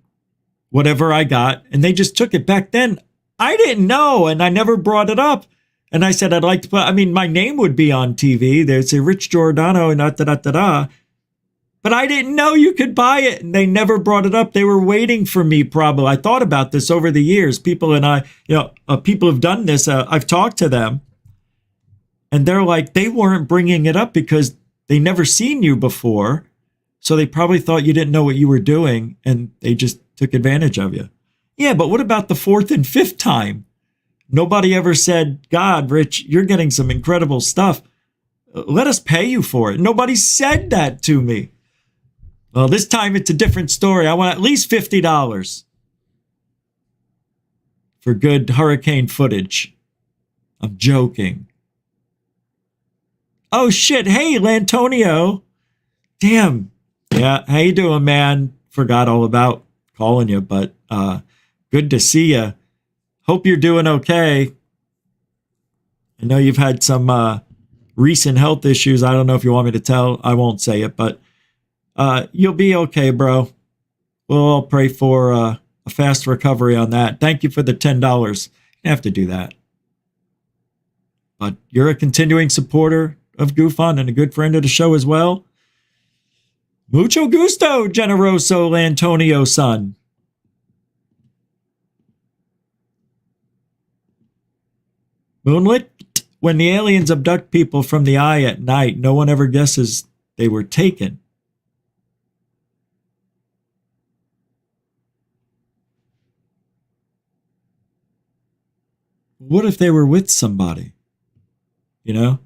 Speaker 9: whatever I got, and they just took it. Back then, I didn't know, and I never brought it up. And I said, I'd like to put, I mean, my name would be on TV. They'd say Rich Giordano and da-da-da-da-da. But I didn't know you could buy it, and they never brought it up. They were waiting for me, probably. I thought about this over the years. People and I, people have done this. I've talked to them, and they're like, they weren't bringing it up because they never seen you before. So they probably thought you didn't know what you were doing, and they just took advantage of you. Yeah, but what about the 4th and 5th time? Nobody ever said, God, Rich, you're getting some incredible stuff. Let us pay you for it. Nobody said that to me. Well, this time it's a different story. I want at least $50 for good hurricane footage. I'm joking. Oh, shit. Hey, Lantonio. Damn. Yeah, how you doing, man? Forgot all about calling you, but good to see you. Hope you're doing okay. I know you've had some recent health issues. I don't know if you want me to tell. I won't say it, but you'll be okay, bro. We'll all pray for a fast recovery on that. Thank you for the $10. You have to do that. But you're a continuing supporter of GUFON and a good friend of the show as well. Mucho gusto, generoso Lantonio son. Moonlit, when the aliens abduct people from the eye at night, no one ever guesses they were taken. What if they were with somebody? You know?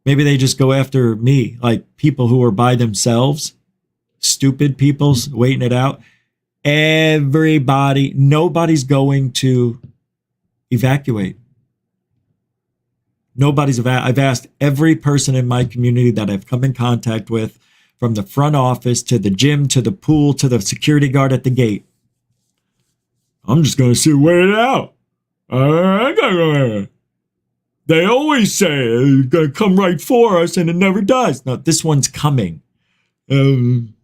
Speaker 9: Maybe they just go after me, like people who are by themselves. Stupid people waiting it out. Nobody's going to evacuate. I've asked every person in my community that I've come in contact with, from the front office to the gym to the pool to the security guard at the gate. I'm just going to sit wait it out. They always say it's going to come right for us, and it never does. No, this one's coming. Going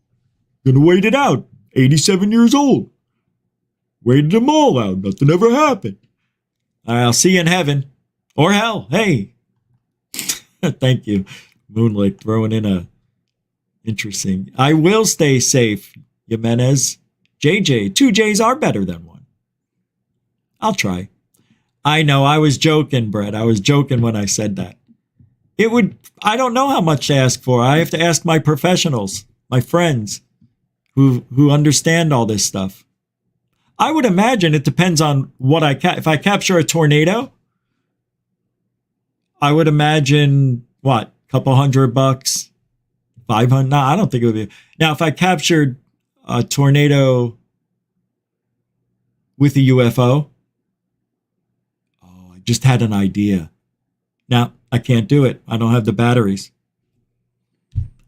Speaker 9: to wait it out. 87 years old. Waited them all out. Nothing ever happened. I'll see you in heaven. Or hell. Hey. Thank you. Moonlight throwing in a interesting. I will stay safe, Jimenez. JJ. 2 J's are better than 1. I'll try. I know. I was joking, Brett. I was joking when I said that. I don't know how much to ask for. I have to ask my professionals, my friends who understand all this stuff. I would imagine it depends on what if I capture a tornado, I would imagine what, a couple $100, 500. No, I don't think it would be. Now, if I captured a tornado with a UFO, I just had an idea. Now, I can't do it. I don't have the batteries.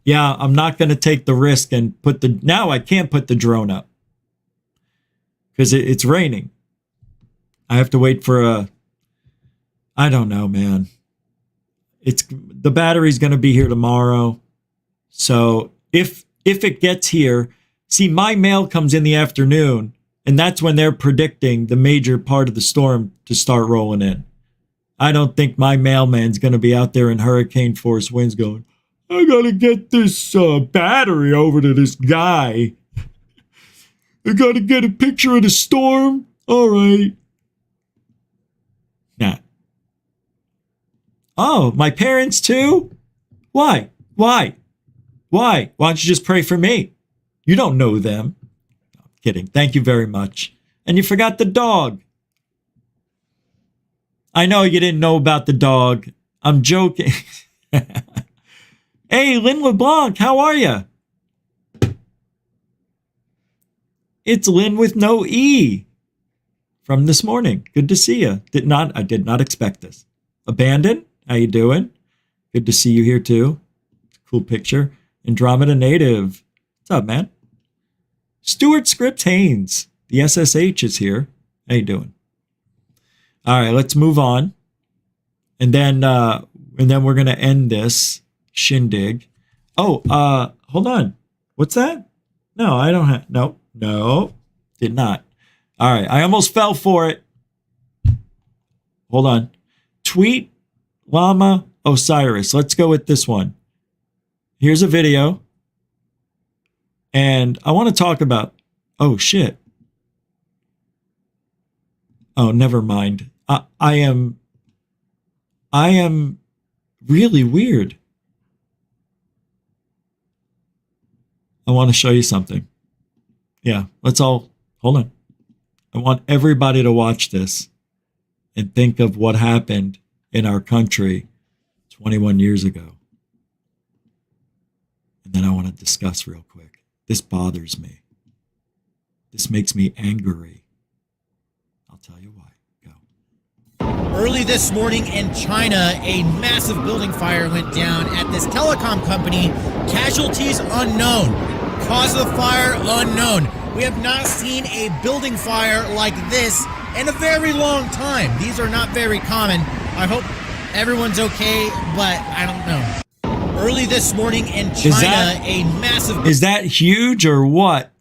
Speaker 9: Yeah, I'm not going to take the risk and now I can't put the drone up because it's raining. I have to wait for I don't know, man. The battery's going to be here tomorrow. So if it gets here, see, my mail comes in the afternoon, and that's when they're predicting the major part of the storm to start rolling in. I don't think my mailman's going to be out there in hurricane force winds going, I got to get this battery over to this guy. I got to get a picture of the storm. All right. Nah. Oh, my parents too? Why? Why don't you just pray for me? You don't know them. No, I'm kidding. Thank you very much. And you forgot the dog. I know you didn't know about the dog. I'm joking. Hey, Lynn LeBlanc, how are you? It's Lynn with no E from this morning. Good to see you. I did not expect this. Abandon, how you doing? Good to see you here too. Cool picture. Andromeda Native. What's up, man? Stuart Scripps Haynes. The SSH is here. How you doing? All right, let's move on. And then we're gonna end this shindig. Oh, hold on. What's that? No, I don't have. No, did not. All right, I almost fell for it. Hold on. Tweet Llama Osiris. Let's go with this one. Here's a video. And I want to talk about, oh shit. Oh, never mind. I am really weird. I want to show you something. Yeah, hold on. I want everybody to watch this and think of what happened in our country 21 years ago. And then I want to discuss real quick. This bothers me. This makes me angry. I'll tell you why. Go.
Speaker 20: Early this morning in China, a massive building fire went down at this telecom company. Casualties unknown. Cause of the fire unknown. We have not seen a building fire like this in a very long time. These are not very common. I hope everyone's okay, but I don't know. Early this morning in China, a massive...
Speaker 9: Is that huge or what?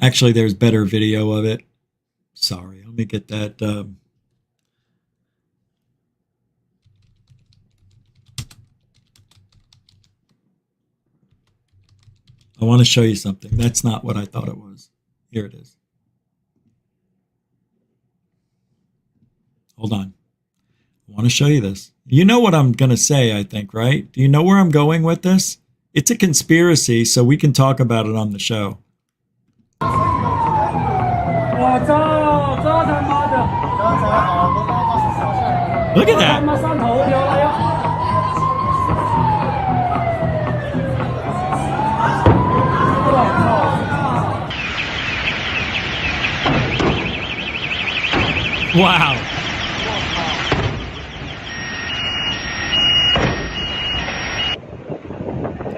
Speaker 9: Actually, there's better video of it. Sorry, let me get that... I want to show you something. That's not what I thought it was. Here it is. Hold on. I want to show you this. You know what I'm going to say, I think, right? Do you know where I'm going with this? It's a conspiracy, so we can talk about it on the show. Look at that. Wow.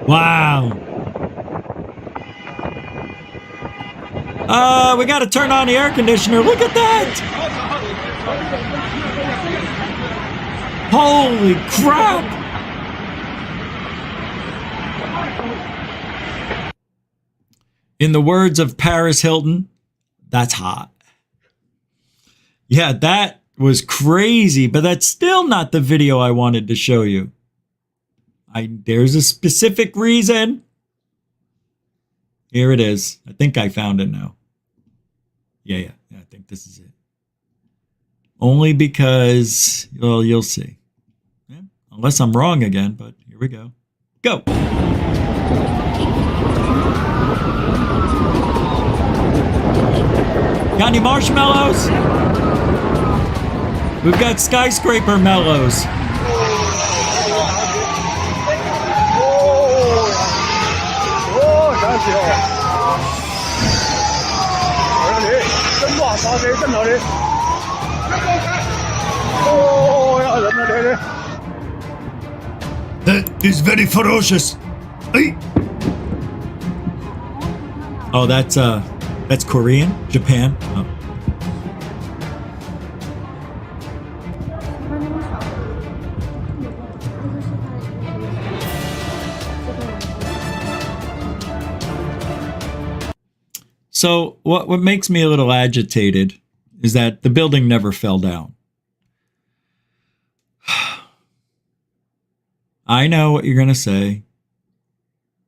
Speaker 9: Wow. We got to turn on the air conditioner. Look at that. Holy crap. In the words of Paris Hilton, that's hot. Yeah, that was crazy, but that's still not the video I wanted to show you. There's a specific reason. Here it is. I think I found it now. Yeah, I think this is it. Only because, well, you'll see. Yeah, unless I'm wrong again, but here we go. Go. Got any marshmallows? We've got skyscraper mellows. That is very ferocious. Oh, that's Korean? Japan? Oh. So what makes me a little agitated is that the building never fell down. I know what you're going to say.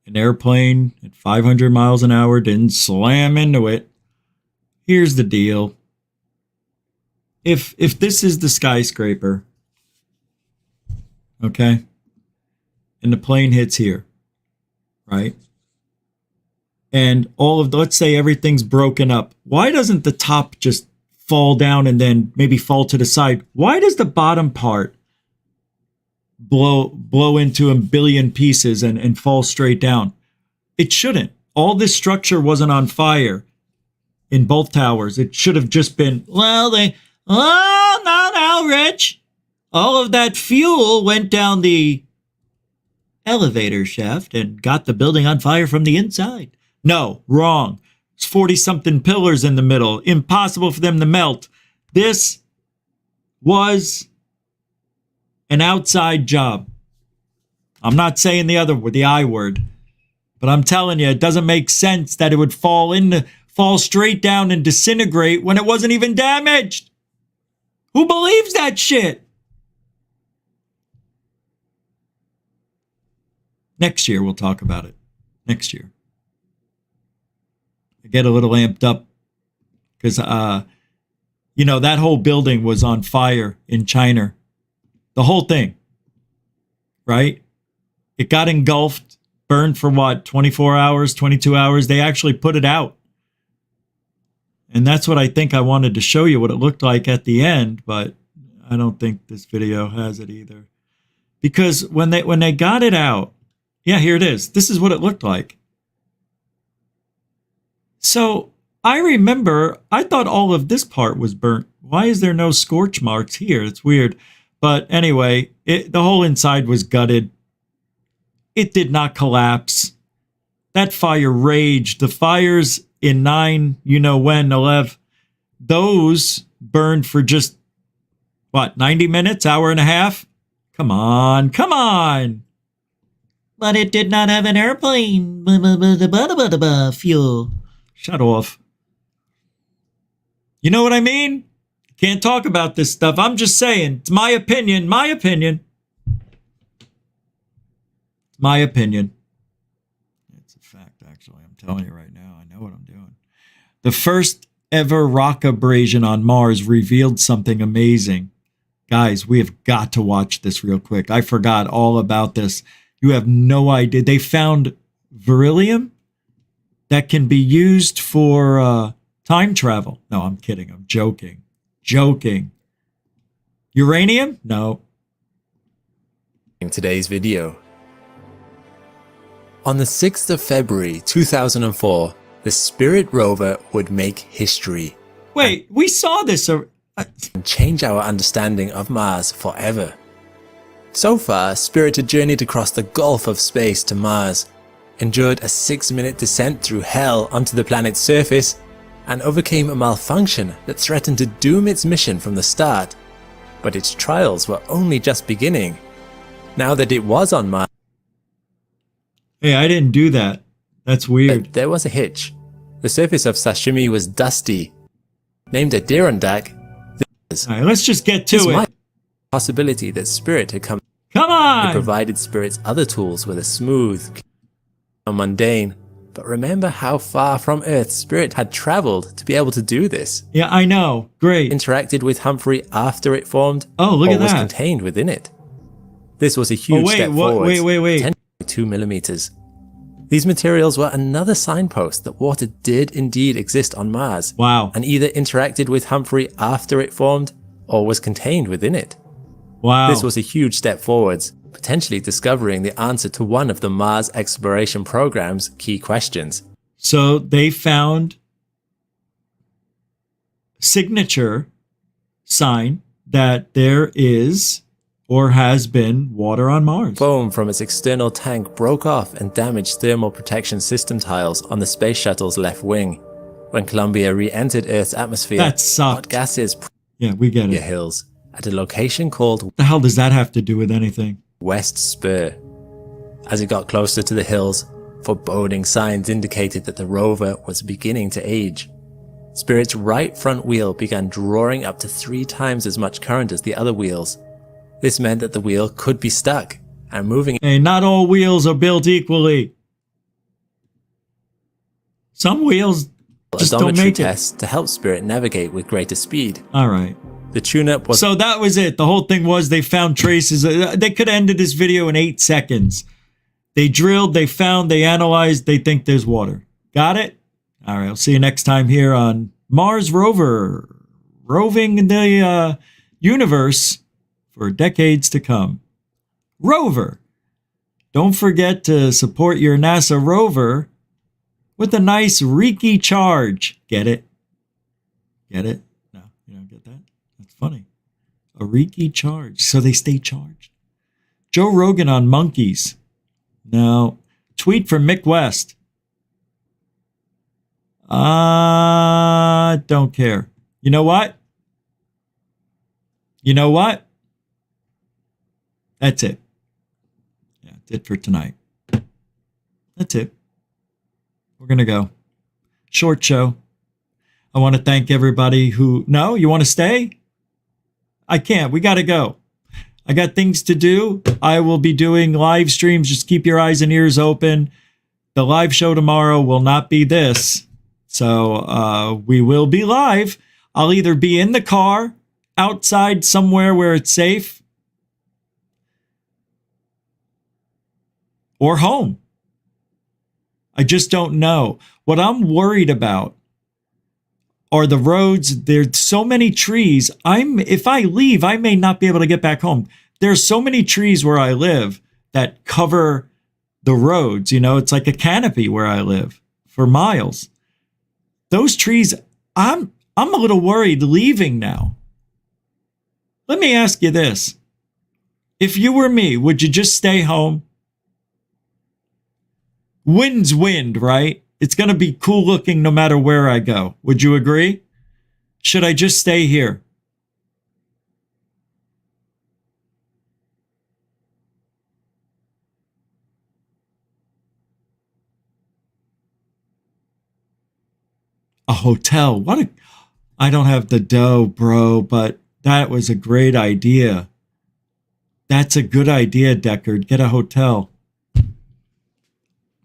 Speaker 9: An airplane at 500 miles an hour didn't slam into it. Here's the deal. If this is the skyscraper, okay, and the plane hits here, right? And let's say everything's broken up. Why doesn't the top just fall down and then maybe fall to the side. Why does the bottom part blow into a billion pieces and fall straight down? It shouldn't. All this structure wasn't on fire in both towers. It should have just been, no, Rich. All of that fuel went down the elevator shaft and got the building on fire from the inside. No, wrong. It's 40-something pillars in the middle. Impossible for them to melt. This was an outside job. I'm not saying the I word, but I'm telling you, it doesn't make sense that it would fall straight down and disintegrate when it wasn't even damaged. Who believes that shit? Next year, we'll talk about it. Next year. I get a little amped up because, that whole building was on fire in China. The whole thing, right? It got engulfed, burned for what, 24 hours, 22 hours? They actually put it out. And that's what I think I wanted to show you, what it looked like at the end, but I don't think this video has it either. Because when they got it out, yeah, here it is. This is what it looked like. So I remember, I thought all of this part was burnt. Why is there no scorch marks here? It's weird. But anyway, the whole inside was gutted. It did not collapse. That fire raged. The fires in 11, those burned for just, 90 minutes, hour and a half? Come on. But it did not have an airplane fuel. Shut off. You know what I mean? Can't talk about this stuff. I'm just saying. It's my opinion. It's my opinion. It's a fact, actually. I'm telling you right now. I know what I'm doing. The first ever rock abrasion on Mars revealed something amazing. Guys, we have got to watch this real quick. I forgot all about this. You have no idea. They found beryllium that can be used for time travel. No, I'm kidding. I'm joking. Uranium? No.
Speaker 21: In today's video. On the 6th of February 2004, the Spirit rover would make history.
Speaker 9: Wait, we saw this.
Speaker 21: And change our understanding of Mars forever. So far, Spirit had journeyed across the gulf of space to Mars, endured a 6-minute descent through hell onto the planet's surface, and overcame a malfunction that threatened to doom its mission from the start. But its trials were only just beginning. Now that it was on Mars...
Speaker 9: Hey, I didn't do that. That's weird.
Speaker 21: But there was a hitch. The surface of Sashimi was dusty. Named Adirondack,
Speaker 9: all right, let's just get to it.
Speaker 21: Possibility that Spirit had come
Speaker 9: on!
Speaker 21: It provided Spirit's other tools with a smooth, mundane, but remember how far from Earth Spirit had traveled to be able to do this.
Speaker 9: Yeah, I know. Great.
Speaker 21: Interacted with Humphrey after it formed.
Speaker 9: Oh, look at that.
Speaker 21: Was contained within it. This was a huge step forward.
Speaker 9: Wait.
Speaker 21: 10.2 millimeters. These materials were another signpost that water did indeed exist on Mars.
Speaker 9: Wow.
Speaker 21: And either interacted with Humphrey after it formed or was contained within it.
Speaker 9: Wow.
Speaker 21: This was a huge step forwards, potentially discovering the answer to one of the Mars exploration program's key questions.
Speaker 9: So they found signature sign that there is or has been water on Mars.
Speaker 21: Foam from its external tank broke off and damaged thermal protection system tiles on the space shuttle's left wing. When Columbia re-entered Earth's atmosphere,
Speaker 9: that sucked.
Speaker 21: Hot gases
Speaker 9: yeah, we get it.
Speaker 21: Hills at a location called...
Speaker 9: What the hell does that have to do with anything?
Speaker 21: West Spur. As it got closer to the hills, foreboding signs indicated that the rover was beginning to age. Spirit's right front wheel began drawing up to 3 times as much current as the other wheels. This meant that the wheel could be stuck and moving.
Speaker 9: Hey, not all wheels are built equally. Some wheels just don't make
Speaker 21: tests to help Spirit navigate with greater speed.
Speaker 9: All right.
Speaker 21: The tune-up was...
Speaker 9: So that was it. The whole thing was they found traces. They could have ended this video in 8 seconds. They drilled, they found, they analyzed, they think there's water. Got it? All right, I'll see you next time here on Mars Rover roving the universe for decades to come. Rover. Don't forget to support your NASA rover with a nice Reiki charge. Get it? Get it? No, you don't get that? That's funny. A Reiki charge. So they stay charged. Joe Rogan on monkeys. No. Tweet from Mick West. Don't care. You know what? You know what? That's it. Yeah, that's it for tonight. That's it. We're going to go. Short show. I want to thank everybody who... No? You want to stay? I can't. We got to go. I got things to do. I will be doing live streams. Just keep your eyes and ears open. The live show tomorrow will not be this. So we will be live. I'll either be in the car, outside somewhere where it's safe, or home. I just don't know. What I'm worried about are the roads. There's so many trees. If I leave, I may not be able to get back home. There's so many trees where I live that cover the roads. You know, it's like a canopy where I live for miles. Those trees, I'm a little worried leaving now. Let me ask you this. If you were me, would you just stay home? Wind's wind, right? It's going to be cool looking no matter where I go. Would you agree? Should I just stay here? A hotel. I don't have the dough, bro, but that was a great idea. That's a good idea, Deckard. Get a hotel.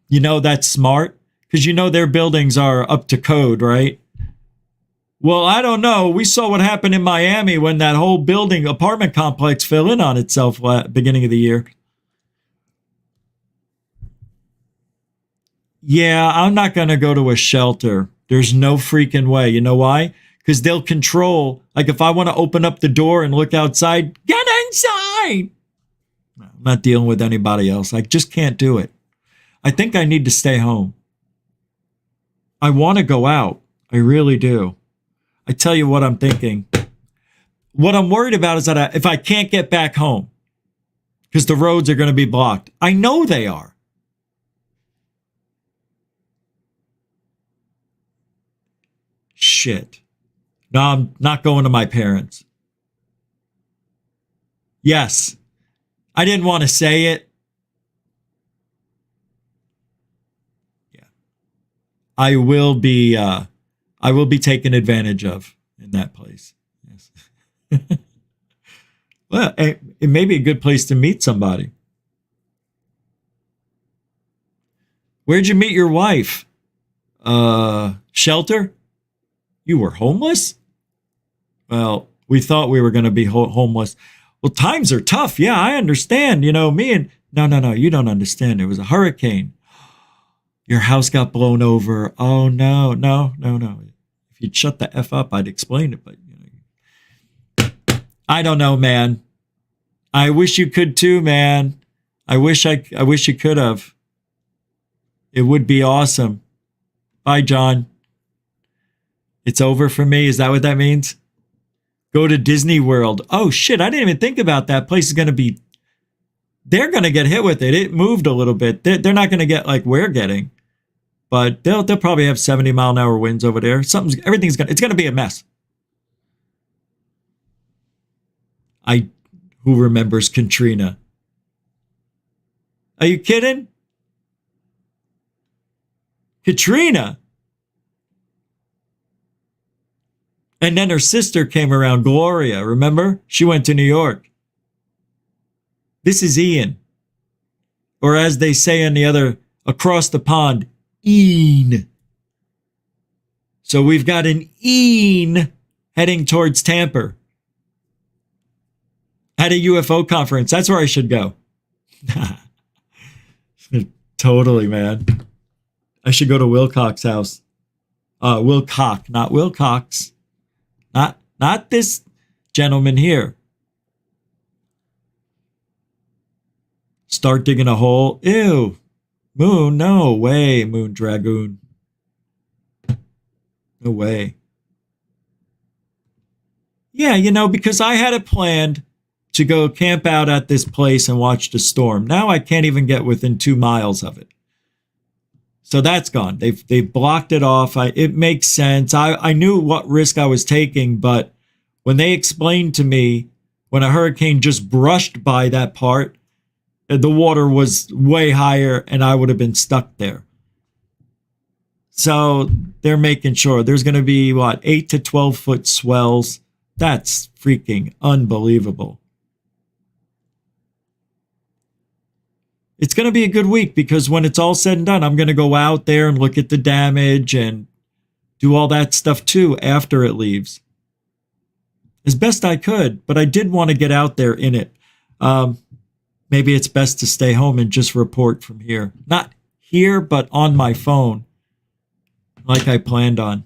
Speaker 9: You know, that's smart because you know their buildings are up to code, right? Well, I don't know. We saw what happened in Miami when that whole building apartment complex fell in on itself beginning of the year. Yeah, I'm not going to go to a shelter. There's no freaking way. You know why? Because they'll control. Like if I want to open up the door and look outside, get inside. I'm not dealing with anybody else. I just can't do it. I think I need to stay home. I want to go out. I really do. I tell you what I'm thinking. What I'm worried about is that if I can't get back home, because the roads are going to be blocked. I know they are. Shit. No, I'm not going to my parents. Yes. I didn't want to say it. Yeah. I will be taken advantage of in that place. Yes. Well, it may be a good place to meet somebody. Where'd you meet your wife? Shelter? You were homeless? Well, we thought we were going to be homeless. Well, times are tough. Yeah, I understand. You know, me and... No, you don't understand. It was a hurricane. Your house got blown over. Oh, no. If you'd shut the F up, I'd explain it. But, you know, I don't know, man. I wish you could too, man. I wish you could have. It would be awesome. Bye, John. It's over for me. Is that what that means? Go to Disney World. Oh, shit. I didn't even think about that. Place is going to be... They're going to get hit with it. It moved a little bit. They're not going to get like we're getting. But they'll probably have 70-mile-an-hour winds over there. It's going to be a mess. Who remembers Katrina? Are you kidding? Katrina? And then her sister came around, Gloria, remember? She went to New York. This is Ian. Or as they say in the other, across the pond, Ian. So we've got an Ian heading towards Tampa. At a UFO conference. That's where I should go. Totally, man. I should go to Wilcox's house. Wilcox, not Wilcox. Not Not this gentleman here. Start digging a hole. Ew. Moon, no way, Moon Dragoon. No way. Yeah, you know, because I had it planned to go camp out at this place and watch the storm. Now I can't even get within 2 miles of it. So that's gone. They've blocked it off. It makes sense. I knew what risk I was taking, but when they explained to me when a hurricane just brushed by that part, the water was way higher and I would have been stuck there. So they're making sure there's going to be 8 to 12 foot swells. That's freaking unbelievable. It's going to be a good week because when it's all said and done, I'm going to go out there and look at the damage and do all that stuff too after it leaves. As best I could, but I did want to get out there in it. Maybe it's best to stay home and just report from here. Not here, but on my phone, like I planned on.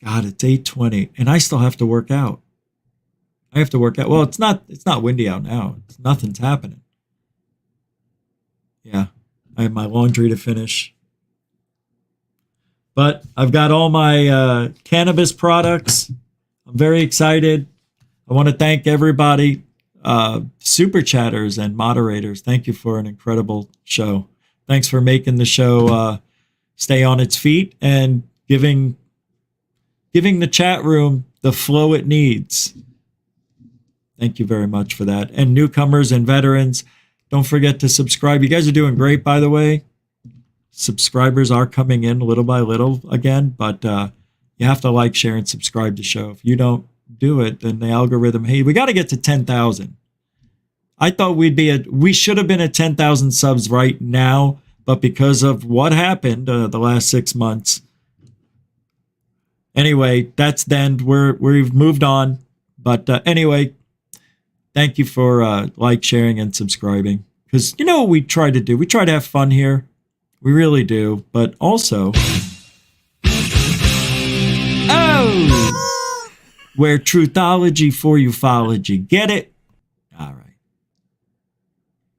Speaker 9: God, it's 8:20, and I still have to work out. I have to work out. Well, it's not windy out now. Nothing's happening. Yeah, I have my laundry to finish. But I've got all my cannabis products. I'm very excited. I want to thank everybody, super chatters and moderators. Thank you for an incredible show. Thanks for making the show stay on its feet and giving the chat room the flow it needs. Thank you very much for that. And newcomers and veterans, don't forget to subscribe. You guys are doing great, by the way. Subscribers are coming in little by little again, but you have to like, share, and subscribe to the show. If you don't do it, then the algorithm, hey, we got to get to 10,000. I thought we should have been at 10,000 subs right now, but because of what happened the last 6 months. Anyway, that's then. We've moved on. But anyway, thank you for like, sharing, and subscribing. Because you know what we try to do? We try to have fun here. We really do. But also, we're truthology for ufology. Get it? All right.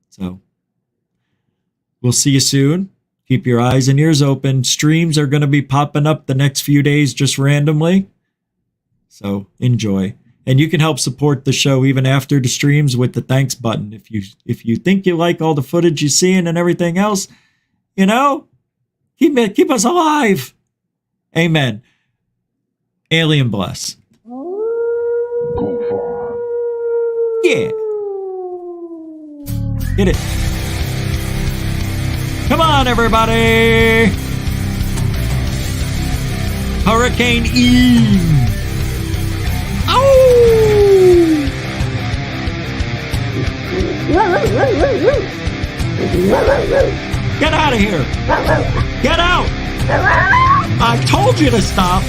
Speaker 9: So, we'll see you soon. Keep your eyes and ears open. Streams are going to be popping up the next few days just randomly. So enjoy. And you can help support the show even after the streams with the thanks button. If you think you like all the footage you're seeing and everything else, you know, keep us alive. Amen. Alien bless. Yeah. Get it. Come on, everybody! Hurricane Ian. Ow! Get out of here! Get out! I told you to stop!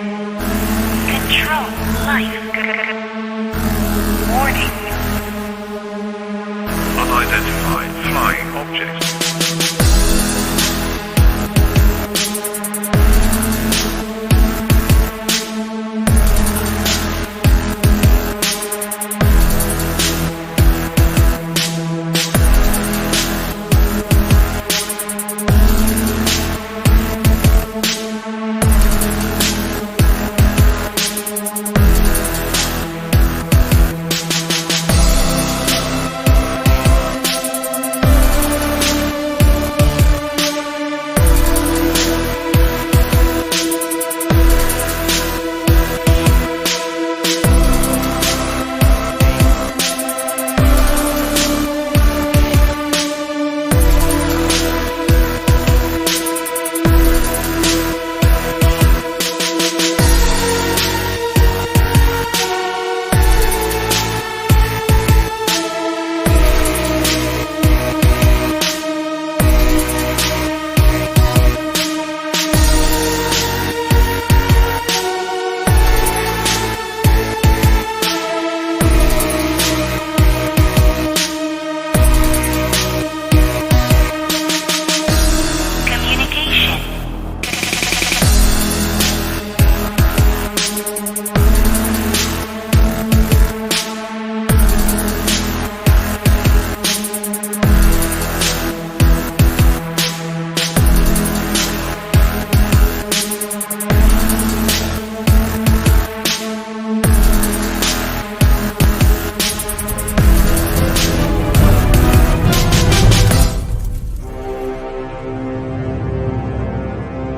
Speaker 3: Control life.